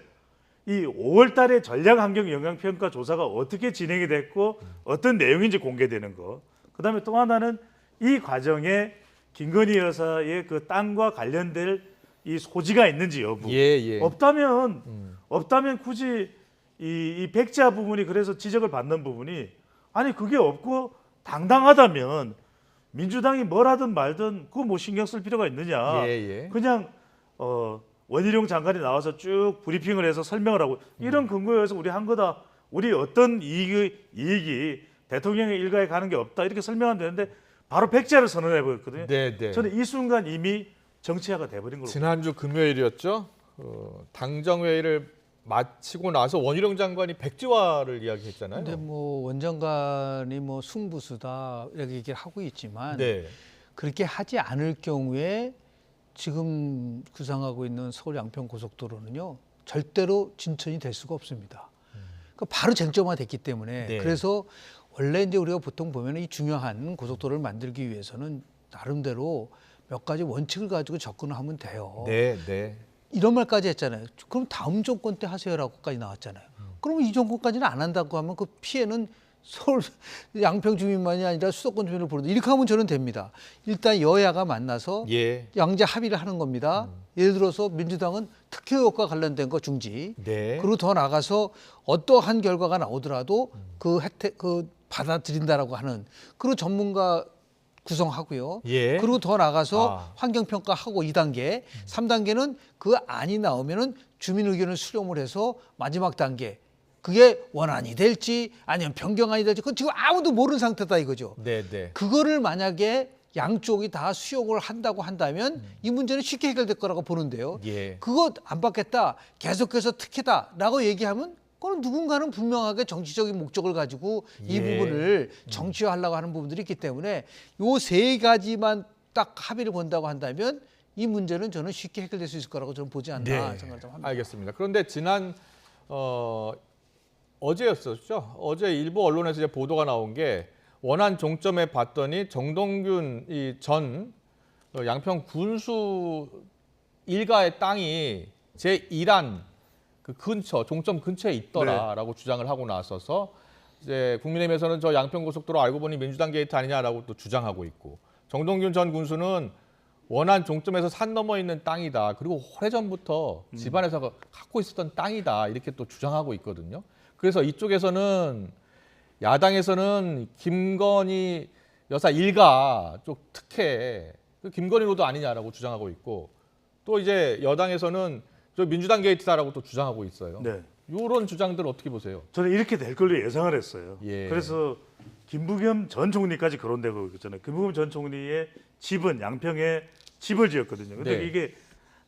이 5월 달에 전략환경 영향평가 조사가 어떻게 진행이 됐고 어떤 내용인지 공개되는 거. 그다음에 또 하나는 이 과정에 김건희 여사의 그 땅과 관련될 이 소지가 있는지 여부. 예. 없다면 굳이 이 백지화 부분이 그래서 지적을 받는 부분이 아니 그게 없고 당당하다면 민주당이 뭘 하든 말든 그거 뭐 신경 쓸 필요가 있느냐. 예. 그냥 원희룡 장관이 나와서 쭉 브리핑을 해서 설명을 하고 이런 근거에서 우리 한 거다. 우리 어떤 이익이 대통령의 일가에 가는 게 없다. 이렇게 설명하면 되는데 바로 백지화를 선언해 버렸거든요. 네. 저는 이 순간 이미 정치화가 돼버린 걸로. 지난주 금요일이었죠. 당정회의를 마치고 나서 원희룡 장관이 백지화를 이야기했잖아요. 근데 뭐 원 장관이 뭐 승부수다 이렇게 얘기를 하고 있지만 네. 그렇게 하지 않을 경우에 지금 구상하고 있는 서울 양평 고속도로는요 절대로 진천이 될 수가 없습니다. 그러니까 바로 쟁점화됐기 때문에 네. 그래서 원래 이제 우리가 보통 보면 이 중요한 고속도로를 만들기 위해서는 나름대로 몇 가지 원칙을 가지고 접근을 하면 돼요. 네. 이런 말까지 했잖아요. 그럼 다음 정권 때 하세요라고까지 나왔잖아요. 그러면 이 정권까지는 안 한다고 하면 그 피해는 서울 양평 주민만이 아니라 수도권 주민을 보는데 이렇게 하면 저는 됩니다. 일단 여야가 만나서 양자 합의를 하는 겁니다. 예를 들어서 민주당은 특혜 의혹과 관련된 거 중지. 네. 그리고 더 나가서 어떠한 결과가 나오더라도 그 혜택 받아들인다라고 하는 그리고 전문가 구성하고요. 예. 그리고 더 나가서 환경평가하고 2단계, 3단계는 그 안이 나오면은 주민 의견을 수렴을 해서 마지막 단계 그게 원안이 될지 아니면 변경안이 될지 그건 지금 아무도 모르는 상태다 이거죠. 네. 그거를 만약에 양쪽이 다 수용을 한다고 한다면 이 문제는 쉽게 해결될 거라고 보는데요. 예. 그거 안 받겠다, 계속해서 특혜다라고 얘기하면 그건 누군가는 분명하게 정치적인 목적을 가지고 이 부분을 정치화하려고 하는 부분들이 있기 때문에 요 세 가지만 딱 합의를 본다고 한다면 이 문제는 저는 쉽게 해결될 수 있을 거라고 저는 보지 않나 생각을 좀 합니다. 알겠습니다. 그런데 지난 어제였었죠. 어제 일부 언론에서 이제 보도가 나온 게 원안 종점에 봤더니 정동균 이 전 양평 군수 일가의 땅이 제1안 그 근처 종점 근처에 있더라라고 주장을 하고 나서서 이제 국민의힘에서는 저 양평고속도로 알고 보니 민주당 게이트 아니냐라고 또 주장하고 있고, 정동균 전 군수는 원안 종점에서 산 넘어 있는 땅이다. 그리고 오래전부터 집안에서 갖고 있었던 땅이다. 이렇게 또 주장하고 있거든요. 그래서 이쪽에서는 야당에서는 김건희 여사 일가 쪽 특혜, 그 김건희 로드 아니냐라고 주장하고 있고, 또 이제 여당에서는 저 민주당 게이트다라고 또 주장하고 있어요. 네. 이런 주장들 어떻게 보세요? 저는 이렇게 될 걸로 예상을 했어요. 예. 그래서 김부겸 전 총리까지 거론되고 있잖아요. 김부겸 전 총리의 집은 양평에 집을 지었거든요. 근데 네. 이게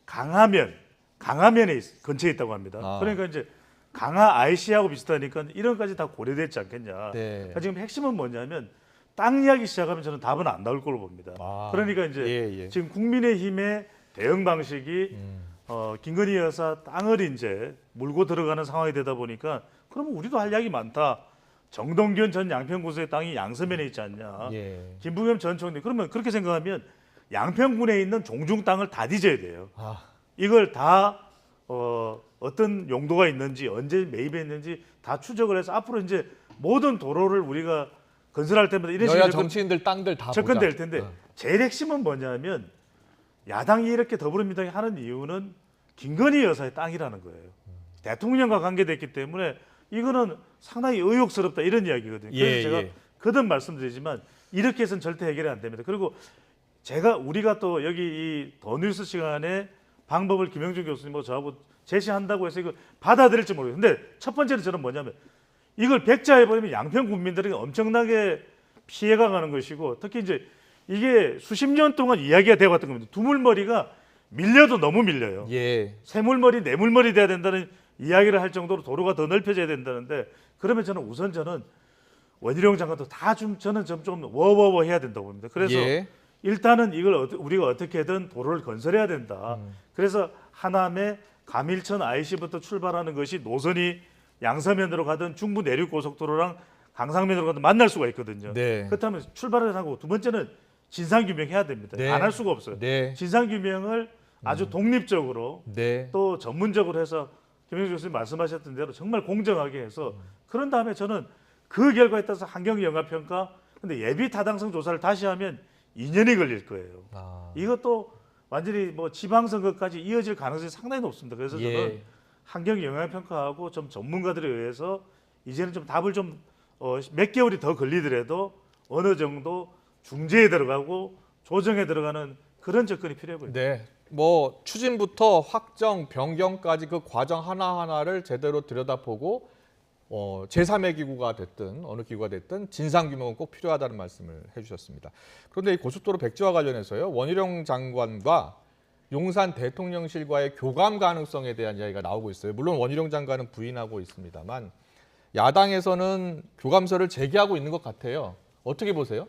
강화면에 근처에 있다고 합니다. 그러니까 이제 강화 IC하고 비슷하니까 이런 것까지 다 고려됐지 않겠냐. 네. 그러니까 지금 핵심은 뭐냐면 땅 이야기 시작하면 저는 답은 안 나올 걸로 봅니다. 그러니까 이제 지금 국민의힘의 대응 방식이 김건희 여사 땅을 이제 물고 들어가는 상황이 되다 보니까 그러면 우리도 할 이야기 많다. 정동균 전 양평군수의 땅이 양서면에 있지 않냐. 김부겸 전 총리. 그러면 그렇게 생각하면 양평군에 있는 종중 땅을 다 뒤져야 돼요. 이걸 다 어떤 용도가 있는지 언제 매입했는지 다 추적을 해서 앞으로 이제 모든 도로를 우리가 건설할 때마다 이런 식으로 정치인들 땅들 다 접근될 텐데 제일 핵심은 뭐냐면 야당이 이렇게 더불어민주당이 하는 이유는 김건희 여사의 땅이라는 거예요. 대통령과 관계됐기 때문에 이거는 상당히 의혹스럽다 이런 이야기거든요. 그래서 제가 거듭 말씀드리지만 이렇게 해서는 절대 해결이 안 됩니다. 그리고 우리가 또 여기 이 더 뉴스 시간에 방법을 김영준 교수님하고 저하고 제시한다고 해서 이거 받아들일지 모르겠어요. 근데 첫 번째는 저는 뭐냐면 이걸 백지화해버리면 양평 국민들에게 엄청나게 피해가 가는 것이고, 특히 이제 이게 수십 년 동안 이야기가 되어왔던 겁니다. 두물머리가 밀려도 너무 밀려요. 세물머리, 네물머리 돼야 된다는 이야기를 할 정도로 도로가 더 넓혀져야 된다는데, 그러면 저는 원희룡 장관도 다 저는 좀 워워워 해야 된다고 봅니다. 그래서 일단은 이걸 우리가 어떻게든 도로를 건설해야 된다. 그래서 하남의 감일천 IC부터 출발하는 것이 노선이 양서면으로 가든 중부 내륙 고속도로랑 강상면으로 가든 만날 수가 있거든요. 그렇다면 출발을 하고, 두 번째는 진상규명해야 됩니다. 안 할 수가 없어요. 진상규명을 아주 독립적으로 또 전문적으로 해서 김영준 교수님 말씀하셨던 대로 정말 공정하게 해서, 그런 다음에 저는 그 결과에 따라서 환경영향평가, 근데 예비 타당성 조사를 다시 하면 2년이 걸릴 거예요. 이것도 완전히 뭐 지방선거까지 이어질 가능성이 상당히 높습니다. 그래서 저는 환경영향평가하고 좀 전문가들에 의해서 이제는 좀 답을 좀 몇 개월이 더 걸리더라도 어느 정도 중재에 들어가고 조정에 들어가는 그런 접근이 필요해 보입니다. 뭐 추진부터 확정, 변경까지 그 과정 하나하나를 제대로 들여다보고 제3의 기구가 됐든 어느 기구가 됐든 진상규명은 꼭 필요하다는 말씀을 해주셨습니다. 그런데 이 고속도로 백지화 관련해서요, 원희룡 장관과 용산 대통령실과의 교감 가능성에 대한 이야기가 나오고 있어요. 물론 원희룡 장관은 부인하고 있습니다만 야당에서는 교감서를 제기하고 있는 것 같아요. 어떻게 보세요?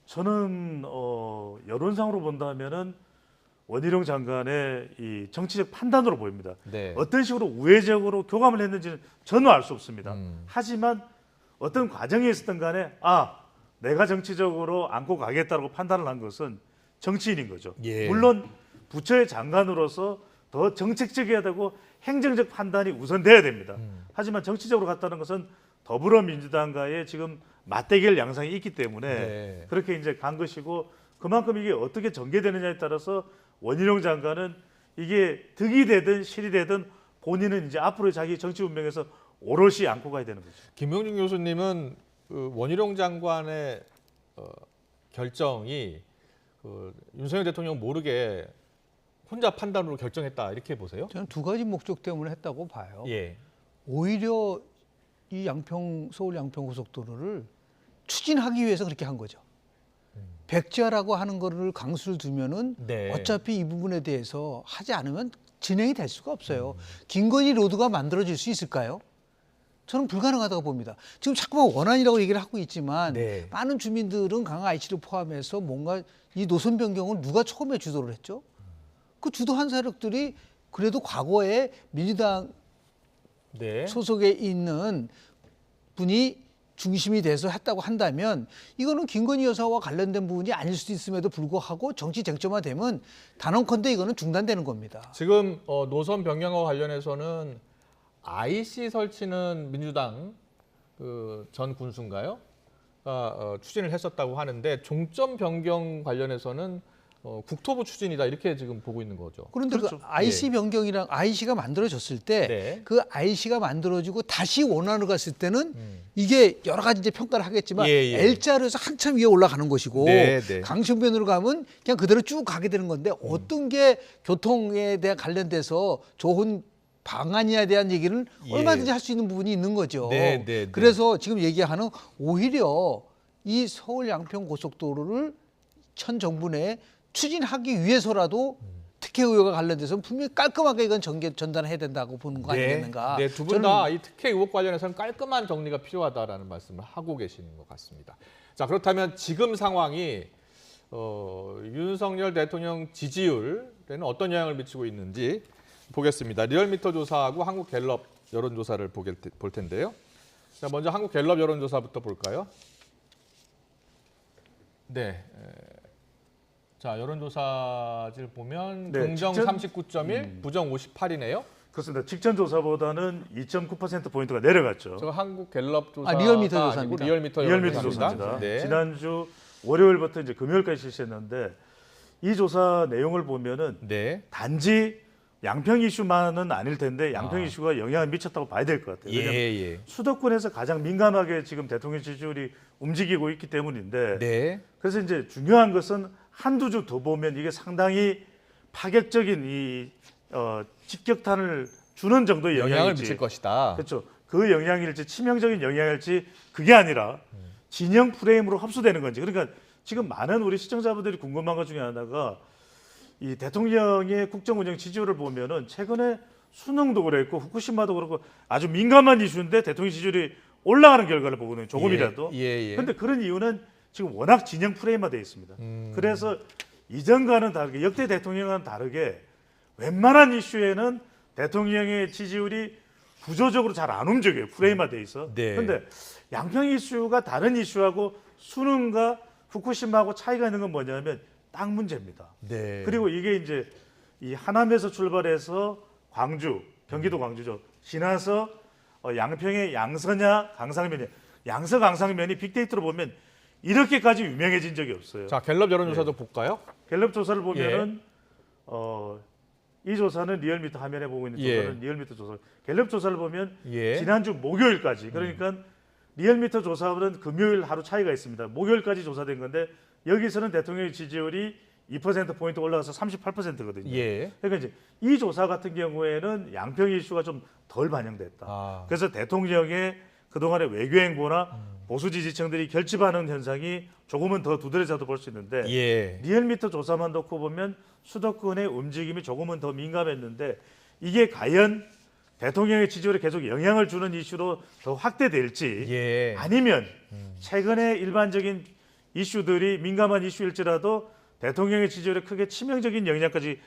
저는 여론상으로 본다면은 원희룡 장관의 이 정치적 판단으로 보입니다. 어떤 식으로 우회적으로 교감을 했는지는 저는 알 수 없습니다. 하지만 어떤 과정이 있었던 간에 내가 정치적으로 안고 가겠다고 판단을 한 것은 정치인인 거죠. 물론 부처의 장관으로서 더 정책적이어야 되고 행정적 판단이 우선돼야 됩니다. 하지만 정치적으로 갔다는 것은 더불어민주당과의 지금 맞대결 양상이 있기 때문에 그렇게 이제 간 것이고, 그만큼 이게 어떻게 전개되느냐에 따라서 원희룡 장관은 이게 득이 되든 실이 되든 본인은 이제 앞으로 자기 정치 운명에서 오롯이 안고 가야 되는 거죠. 김영준 교수님은 그 원희룡 장관의 결정이 윤석열 대통령 모르게 혼자 판단으로 결정했다 이렇게 보세요? 저는 두 가지 목적 때문에 했다고 봐요. 오히려 이 서울 양평 고속도로를 추진하기 위해서 그렇게 한 거죠. 백지화라고 하는 거를 강수를 두면은 어차피 이 부분에 대해서 하지 않으면 진행이 될 수가 없어요. 김건희 로드가 만들어질 수 있을까요? 저는 불가능하다고 봅니다. 지금 자꾸만 원안이라고 얘기를 하고 있지만 네. 많은 주민들은 강화 IC를 포함해서 뭔가 이 노선 변경을 누가 처음에 주도를 했죠? 그 주도한 세력들이 그래도 과거에 민주당 네. 소속에 있는 분이 중심이 돼서 했다고 한다면 이거는 김건희 여사와 관련된 부분이 아닐 수도 있음에도 불구하고 정치 쟁점화되면 단언컨대 이거는 중단되는 겁니다. 지금 노선 변경과 관련해서는 IC 설치는 민주당 그 전 군수인가요? 추진을 했었다고 하는데 종점 변경 관련해서는 국토부 추진이다 이렇게 지금 보고 있는 거죠. 그런데 그렇죠. 그 IC 변경이랑 IC가 만들어졌을 때 그 IC가 만들어지고 다시 원안으로 갔을 때는 이게 여러 가지 이제 평가를 하겠지만 L자로 해서 한참 위에 올라가는 것이고 강신변으로 가면 그냥 그대로 쭉 가게 되는 건데 어떤 게 교통에 대한 관련돼서 좋은 방안이에 대한 얘기는 얼마든지 할 수 있는 부분이 있는 거죠. 그래서 지금 얘기하는 오히려 이 서울 양평 고속도로를 현 정부 내에 추진하기 위해서라도 특혜 의혹과 관련돼서는 분명히 깔끔하게 이건 전달해야 된다고 보는 거 아니겠는가. 네, 두 분 다 이 특혜 의혹 관련해서는 깔끔한 정리가 필요하다라는 말씀을 하고 계시는 것 같습니다. 자, 그렇다면 지금 상황이 윤석열 대통령 지지율에는 어떤 영향을 미치고 있는지 보겠습니다. 리얼미터 조사하고 한국갤럽 여론조사를 볼 텐데요. 자, 먼저 한국갤럽 여론조사부터 볼까요? 네. 자, 여론조사를 보면 긍정 39.1, 부정 58이네요. 그렇습니다. 직전 조사보다는 2.9%포인트가 내려갔죠. 저 한국갤럽 조사가 리얼미터 조사입니다. 리얼미터 조사입니다. 네. 지난주 월요일부터 이제 금요일까지 실시했는데 이 조사 내용을 보면은 단지 양평 이슈만은 아닐 텐데 양평 이슈가 영향을 미쳤다고 봐야 될 것 같아요. 왜냐하면 수도권에서 가장 민감하게 지금 대통령 지지율이 움직이고 있기 때문인데 그래서 이제 중요한 것은 한두 주 더 보면 이게 상당히 파격적인 이 직격탄을 주는 정도의 영향을 미칠 것이다. 그렇죠. 그 영향일지 치명적인 영향일지 그게 아니라 진영 프레임으로 흡수되는 건지. 그러니까 지금 많은 우리 시청자분들이 궁금한 것 중에 하나가 이 대통령의 국정운영 지지율을 보면은 최근에 수능도 그랬고 후쿠시마도 그렇고 아주 민감한 이슈인데 대통령 지지율이 올라가는 결과를 보거든요. 조금이라도. 그런데 그런 이유는 지금 워낙 진영 프레임화되어 있습니다. 그래서 이전과는 다르게 역대 대통령과는 다르게 웬만한 이슈에는 대통령의 지지율이 구조적으로 잘 안 움직여요. 프레임화되어 있어. 그런데 양평 이슈가 다른 이슈하고 수능과 후쿠시마하고 차이가 있는 건 뭐냐면 땅 문제입니다. 그리고 이게 이제 이 하남에서 출발해서 광주, 경기도 광주죠. 지나서 양평의 양서냐 강상면이 양서 강상면이 빅데이터로 보면 이렇게까지 유명해진 적이 없어요. 자, 갤럽 여론조사도 볼까요? 갤럽 조사를 보면은 이 조사는 리얼미터 화면에 보고 있는 조사는 리얼미터 조사. 갤럽 조사를 보면 지난주 목요일까지 그러니까 리얼미터 조사는 금요일 하루 차이가 있습니다. 목요일까지 조사된 건데 여기서는 대통령의 지지율이 2%포인트 올라가서 38%거든요. 그러니까 이제 이 조사 같은 경우에는 양평 이슈가 좀 덜 반영됐다. 그래서 대통령의 그동안의 외교 행보나 보수 지지층들이 결집하는 현상이 조금은 더 두드러져도 볼 수 있는데 리얼미터 조사만 놓고 보면 수도권의 움직임이 조금은 더 민감했는데 이게 과연 대통령의 지지율에 계속 영향을 주는 이슈로 더 확대될지 아니면 최근에 일반적인 이슈들이 민감한 이슈일지라도 대통령의 지지율에 크게 치명적인 영향까지는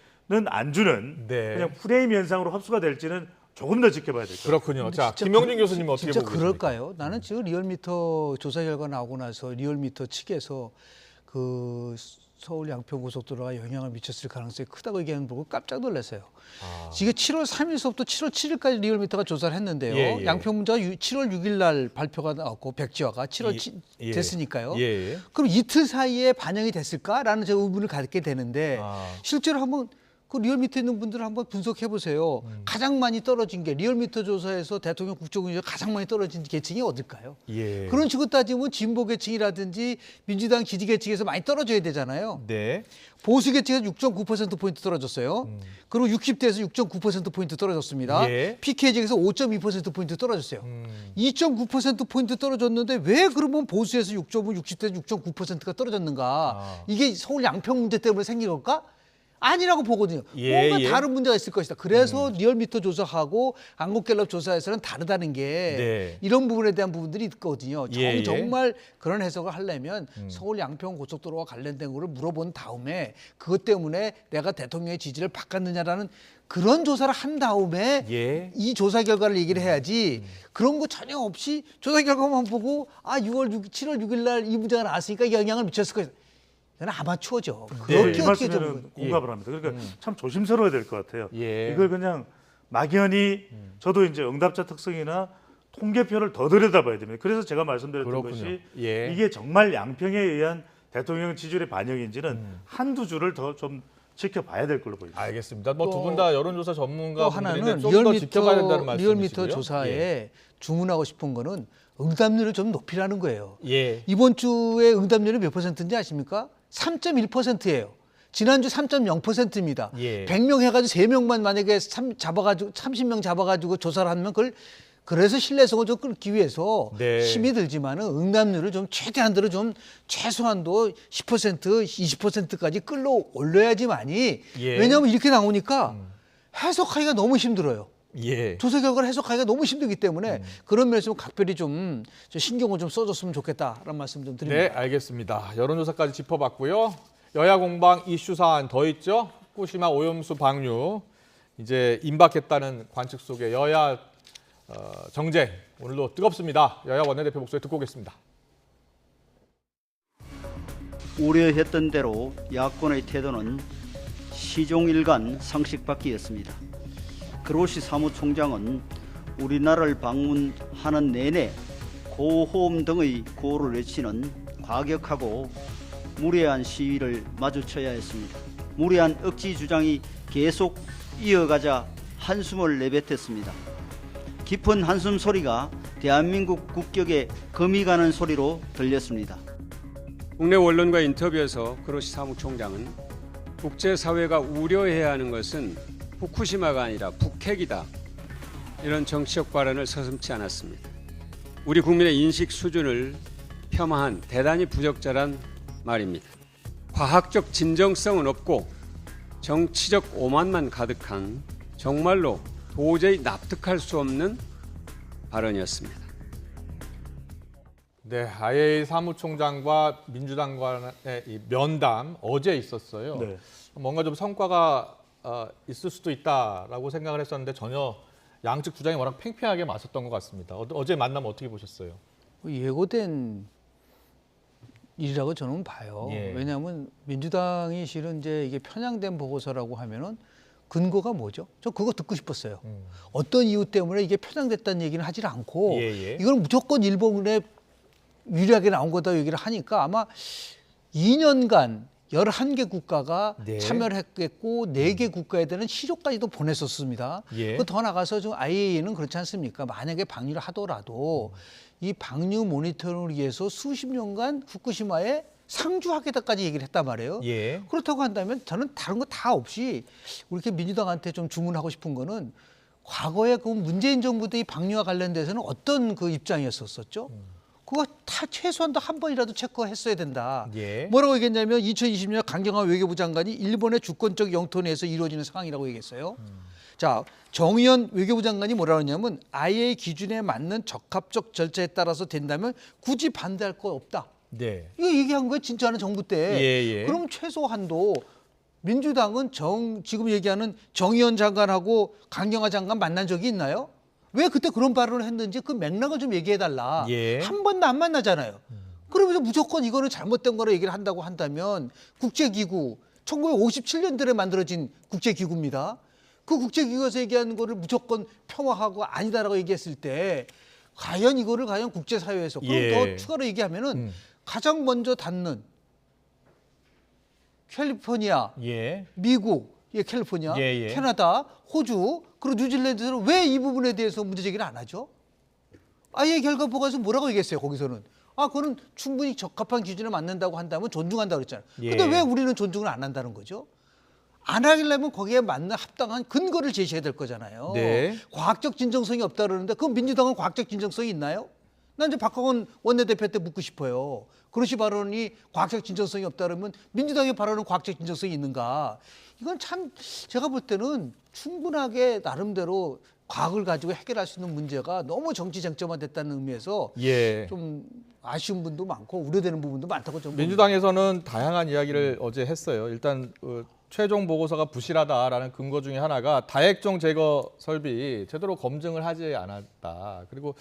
안 주는 그냥 프레임 현상으로 흡수가 될지는 조금 더 지켜봐야 될 것 같아요. 그렇군요. 자, 김영진 교수님 어떻게 진짜 보고 계십니까? 그럴까요? 나는 지금 리얼미터 조사 결과 나오고 나서 리얼미터 측에서 그 서울 양평 고속도로가 영향을 미쳤을 가능성이 크다고 얘기하는 거 보고 깜짝 놀랐어요. 이게 7월 3일서부터 7월 7일까지 리얼미터가 조사를 했는데요. 양평 문제가 7월 6일 날 발표가 나왔고 백지화가 7월 됐으니까요. 그럼 이틀 사이에 반영이 됐을까라는 제가 의문을 갖게 되는데 실제로 한번 그 리얼미터 있는 분들 한번 분석해 보세요. 가장 많이 떨어진 게 리얼미터 조사에서 대통령 국정운영이 가장 많이 떨어진 계층이 어딜까요? 그런 식으로 따지면 진보 계층이라든지 민주당 지지 계층에서 많이 떨어져야 되잖아요. 보수 계층에서 6.9%포인트 떨어졌어요. 그리고 60대에서 6.9%포인트 떨어졌습니다. PK 지역에서 5.2%포인트 떨어졌어요. 2.9%포인트 떨어졌는데 왜 그러면 보수에서 6.5, 60대에서 6.9%가 떨어졌는가? 이게 서울 양평 문제 때문에 생긴 걸까? 아니라고 보거든요. 예, 뭔가 예. 다른 문제가 있을 것이다. 그래서 리얼미터 조사하고 한국갤럽 조사에서는 다르다는 게 네. 이런 부분에 대한 부분들이 있거든요. 예, 예. 정말 그런 해석을 하려면 서울 양평 고속도로와 관련된 거를 물어본 다음에 그것 때문에 내가 대통령의 지지를 바꿨느냐라는 그런 조사를 한 다음에 예. 이 조사 결과를 얘기를 해야지 그런 거 전혀 없이 조사 결과만 보고 7월 6일 날 이 문제가 나왔으니까 영향을 미쳤을 거예요. 이건 아마추어죠. 네, 그렇게 이 어떻게 말씀에는 좀 공감을 합니다. 그러니까 참 조심스러워야 될 것 같아요. 예. 이걸 그냥 막연히 저도 이제 응답자 특성이나 통계표를 더 들여다봐야 됩니다. 그래서 제가 말씀드렸던 그렇군요. 것이 예. 이게 정말 양평에 의한 대통령 지지율의 반영인지는 한두 주를 더 좀 지켜봐야 될 걸로 보입니다. 알겠습니다. 뭐 두 분 다 여론조사 또 전문가분들인데 하나는 좀 더 지켜봐야 된다는 리얼미터 말씀이시고요. 조사에 예. 주문하고 싶은 거는 응답률을 좀 높이라는 거예요. 예. 이번 주에 응답률이 몇 %인지 아십니까? 3.1%예요. 지난주 3.0%입니다. 예. 100명 해가지고 3명만 만약에 30명 잡아가지고 조사를 하면 그걸 그래서 신뢰성을 좀 끌기 위해서 네. 힘이 들지만은 응답률을 좀 최대한대로 좀 최소한도 10% 20%까지 끌어올려야지만이 예. 왜냐하면 이렇게 나오니까 해석하기가 너무 힘들어요. 예. 조사 결과를 해석하기가 너무 힘들기 때문에 그런 면에서 각별히 좀 신경을 좀 써줬으면 좋겠다라는 말씀 좀 드립니다. 네, 알겠습니다. 여론조사까지 짚어봤고요. 여야 공방 이슈 사안 더 있죠. 후쿠시마 오염수 방류 이제 임박했다는 관측 속에 여야 정쟁 오늘도 뜨겁습니다. 여야 원내대표 목소리 듣고 오겠습니다. 우려했던 대로 야권의 태도는 시종일관 상식밖이었습니다. 그로시 사무총장은 우리나라를 방문하는 내내 고호음 등의 구호를 외치는 과격하고 무례한 시위를 마주쳐야 했습니다. 무례한 억지 주장이 계속 이어가자 한숨을 내뱉었습니다. 깊은 한숨 소리가 대한민국 국격에 금이 가는 소리로 들렸습니다. 국내 언론과 인터뷰에서 그로시 사무총장은 국제사회가 우려해야 하는 것은 후쿠시마가 아니라 북핵이다. 이런 정치적 발언을 서슴지 않았습니다. 우리 국민의 인식 수준을 폄하한 대단히 부적절한 말입니다. 과학적 진정성은 없고 정치적 오만만 가득한 정말로 도저히 납득할 수 없는 발언이었습니다. 네, IAEA 사무총장과 민주당 간의 이 면담 어제 있었어요. 네. 뭔가 좀 성과가 있을 수도 있다라고 생각을 했었는데 전혀 양측 주장이 워낙 팽팽하게 맞섰던 것 같습니다. 어제 만남 어떻게 보셨어요? 예고된 일이라고 저는 봐요. 예. 왜냐하면 민주당이 실은 이제 이게 편향된 보고서라고 하면은 근거가 뭐죠? 저 그거 듣고 싶었어요. 어떤 이유 때문에 이게 편향됐다는 얘기는 하질 않고 이건 무조건 일본에 유리하게 나온 거다 얘기를 하니까 아마 2년간 11개 국가가 네. 참여를 했겠고 4개 국가에 대한 시료까지도 보냈었습니다. 예. 더 나가서 좀 IAEA는 그렇지 않습니까? 만약에 방류를 하더라도 이 방류 모니터링을 위해서 수십 년간 후쿠시마에 상주하겠다까지 얘기를 했단 말이에요. 예. 그렇다고 한다면 저는 다른 거 다 없이 우리 이렇게 민주당한테 좀 주문하고 싶은 거는 과거에 그 문재인 정부 때 이 방류와 관련돼서는 어떤 그 입장이었었죠? 그거 다 최소한도 한 번이라도 체크했어야 된다. 예. 뭐라고 얘기했냐면 2020년 강경화 외교부 장관이 일본의 주권적 영토 내에서 이루어지는 상황이라고 얘기했어요. 자, 정의연 외교부 장관이 뭐라고 했냐면 IAEA 기준에 맞는 적합적 절차에 따라서 된다면 굳이 반대할 거 없다. 네. 이거 얘기한 거예요. 진짜는 정부 때. 예. 그럼 최소한도 민주당은 지금 얘기하는 정의연 장관하고 강경화 장관 만난 적이 있나요? 왜 그때 그런 발언을 했는지 그 맥락을 좀 얘기해달라. 예. 한 번도 안 만나잖아요. 그러면서 무조건 이거는 잘못된 거로 얘기를 한다고 한다면 국제기구, 1957년도에 만들어진 국제기구입니다. 그 국제기구에서 얘기하는 거를 무조건 폄하하고 아니다라고 얘기했을 때 과연 이거를 과연 국제사회에서 그럼 더 추가로 얘기하면은 가장 먼저 닿는 캘리포니아, 미국, 캘리포니아, 캐나다, 호주, 그리고 뉴질랜드는 왜 이 부분에 대해서 문제 제기를 안 하죠? 아예 결과 보고서 뭐라고 얘기했어요, 거기서는. 그거는 충분히 적합한 기준에 맞는다고 한다면 존중한다고 그랬잖아요. 근데 왜 우리는 존중을 안 한다는 거죠? 안 하려면 거기에 맞는 합당한 근거를 제시해야 될 거잖아요. 네. 과학적 진정성이 없다 그러는데 그럼 민주당은 과학적 진정성이 있나요? 난 이제 박홍원 원내대표 때 묻고 싶어요. 그로시 발언이 과학적 진정성이 없다 그러면 민주당의 발언은 과학적 진정성이 있는가? 이건 참 제가 볼 때는 충분하게 나름대로 과학을 가지고 해결할 수 있는 문제가 너무 정치 쟁점화됐다는 의미에서 예. 좀 아쉬운 분도 많고 우려되는 부분도 많다고 저는 민주당에서는 다양한 이야기를 어제 했어요. 일단 최종 보고서가 부실하다라는 근거 중에 하나가 다액종 제거 설비 제대로 검증을 하지 않았다. 그리고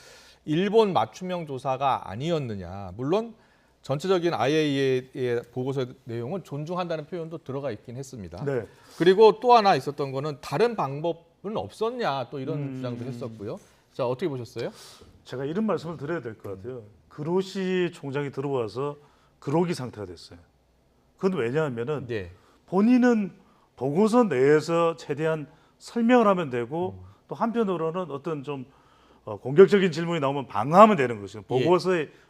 일본 맞춤형 조사가 아니었느냐. 물론 전체적인 IAEA의 보고서 내용은 존중한다는 표현도 들어가 있긴 했습니다. 네. 그리고 또 하나 있었던 거는 다른 방법은 없었냐 또 이런 주장도 했었고요. 자, 어떻게 보셨어요? 제가 이런 말씀을 드려야 될 것 같아요. 그로시 총장이 들어와서 그로기 상태가 됐어요. 그건 왜냐하면은 본인은 보고서 내에서 최대한 설명을 하면 되고 또 한편으로는 어떤 좀 공격적인 질문이 나오면 방어하면 되는 것이죠.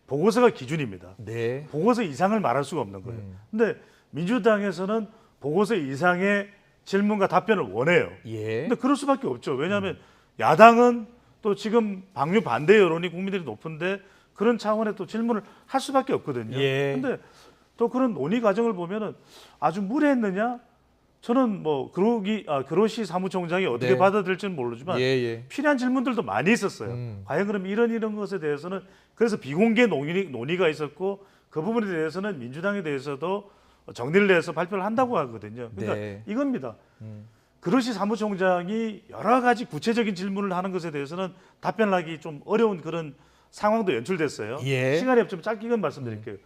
보고서가 기준입니다. 네. 보고서 이상을 말할 수가 없는 거예요. 근데 민주당에서는 보고서 이상의 질문과 답변을 원해요. 근데 그럴 수밖에 없죠. 왜냐하면 야당은 또 지금 방류 반대 여론이 국민들이 높은데 그런 차원의 또 질문을 할 수밖에 없거든요. 근데 또 그런 논의 과정을 보면은 아주 무례했느냐? 저는 뭐 그로시 사무총장이 어떻게 받아들일지는 모르지만 필요한 질문들도 많이 있었어요. 과연 그럼 이런 것에 대해서는 그래서 비공개 논의가 있었고 그 부분에 대해서는 민주당에 대해서도 정리를 내서 발표를 한다고 하거든요. 그러니까 이겁니다. 그로시 사무총장이 여러 가지 구체적인 질문을 하는 것에 대해서는 답변을 하기 좀 어려운 그런 상황도 연출됐어요. 시간이 없지만 짧게 말씀드릴게요.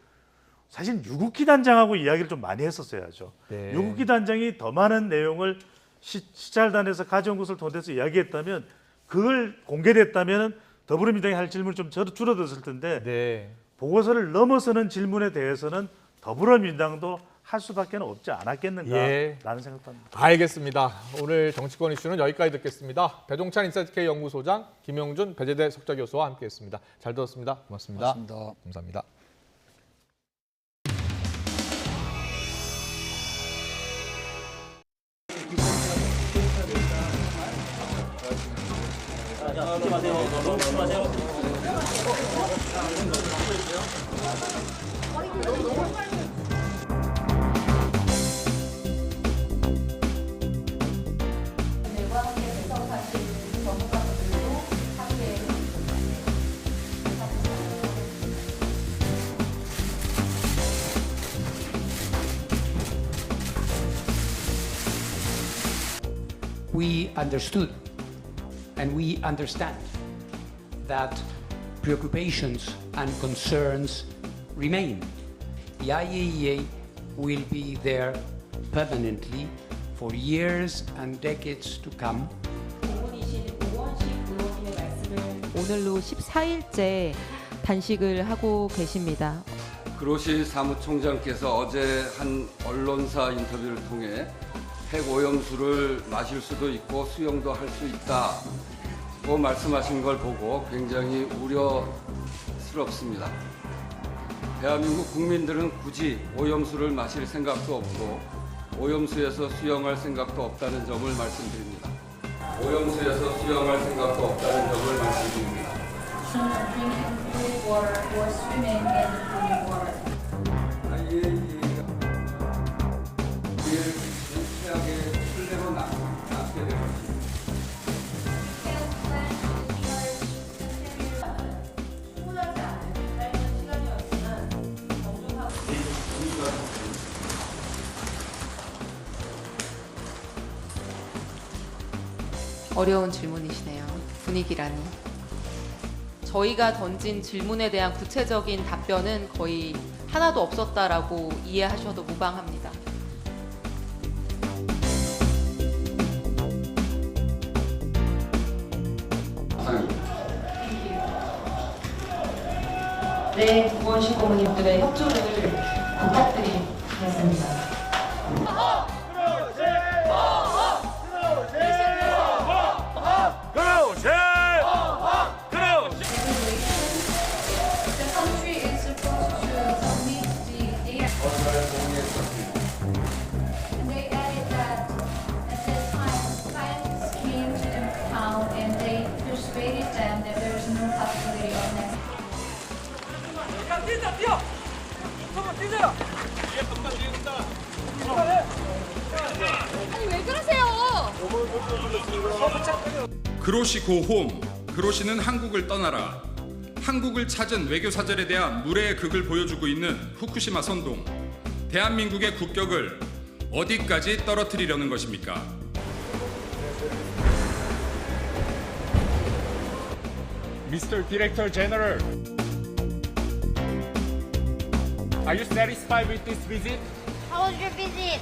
사실 유국기 단장하고 이야기를 좀 많이 했었어야죠. 유국기 단장이 더 많은 내용을 시찰단에서 가져온 것을 통해서 이야기했다면 그걸 공개됐다면 더불어민주당이 할 질문이 좀 줄어들었을 텐데 보고서를 넘어서는 질문에 대해서는 더불어민주당도 할 수밖에 없지 않았겠는가라는 생각도 합니다. 알겠습니다. 오늘 정치권 이슈는 여기까지 듣겠습니다. 배종찬 인사이트K 연구소장, 김용준 배재대 석좌교수와 함께했습니다. 잘 들었습니다. 고맙습니다. 감사합니다. We understood and we understand that preoccupations and concerns remain. The IAEA will be there permanently for years and decades to come. 오늘로 14일째 단식을 하고 계십니다. 그로시 사무총장께서 어제 한 언론사 인터뷰를 통해 핵오염수를 마실 수도 있고 수용도 할 수 있다고 말씀하신 걸 보고 굉장히 우려스럽습니다. 대한민국 국민들은 굳이 오염수를 마실 생각도 없고 오염수에서 수영할 생각도 없다는 점을 말씀드립니다. 오염수에서 수영할 생각도 없다는 점을 말씀드립니다. 어려운 질문이시네요. 분위기라니. 저희가 던진 질문에 대한 구체적인 답변은 거의 하나도 없었다라고 이해하셔도 무방합니다. 네, 구원식 고모님들의 협조를 부탁드리겠습니다. 뛰자! 그로시 고홈, 그로시는 한국을 떠나라. 한국을 찾은 외교사절에 대한 물의 극을 보여주고 있는 후쿠시마 선동. 대한민국의 국격을 어디까지 떨어뜨리려는 것입니까? Mr. Director General, are you satisfied with this visit? How was your visit?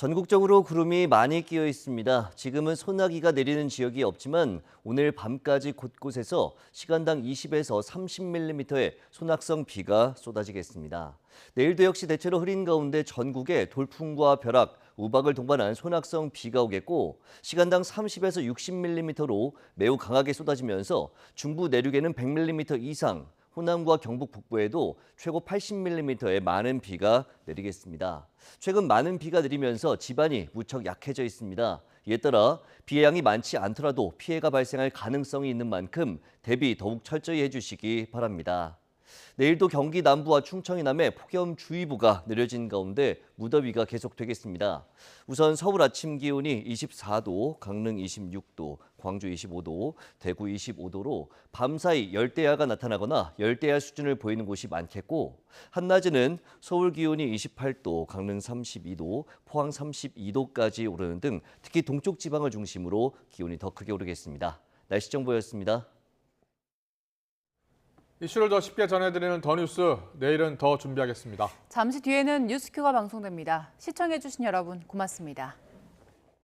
전국적으로 구름이 많이 끼어 있습니다. 지금은 소나기가 내리는 지역이 없지만 오늘 밤까지 곳곳에서 시간당 20에서 30mm의 소낙성 비가 쏟아지겠습니다. 내일도 역시 대체로 흐린 가운데 전국에 돌풍과 벼락, 우박을 동반한 소낙성 비가 오겠고 시간당 30에서 60mm로 매우 강하게 쏟아지면서 중부 내륙에는 100mm 이상, 호남과 경북 북부에도 최고 80mm의 많은 비가 내리겠습니다. 최근 많은 비가 내리면서 지반이 무척 약해져 있습니다. 이에 따라 비의 양이 많지 않더라도 피해가 발생할 가능성이 있는 만큼 대비 더욱 철저히 해주시기 바랍니다. 내일도 경기 남부와 충청 이남에 폭염주의보가 내려진 가운데 무더위가 계속되겠습니다. 우선 서울 아침 기온이 24도, 강릉 26도, 광주 25도, 대구 25도로 밤사이 열대야가 나타나거나 열대야 수준을 보이는 곳이 많겠고 한낮에는 서울 기온이 28도, 강릉 32도, 포항 32도까지 오르는 등 특히 동쪽 지방을 중심으로 기온이 더 크게 오르겠습니다. 날씨 정보였습니다. 이슈를 더 쉽게 전해드리는 더 뉴스, 내일은 더 준비하겠습니다. 잠시 뒤에는 뉴스큐가 방송됩니다. 시청해주신 여러분 고맙습니다.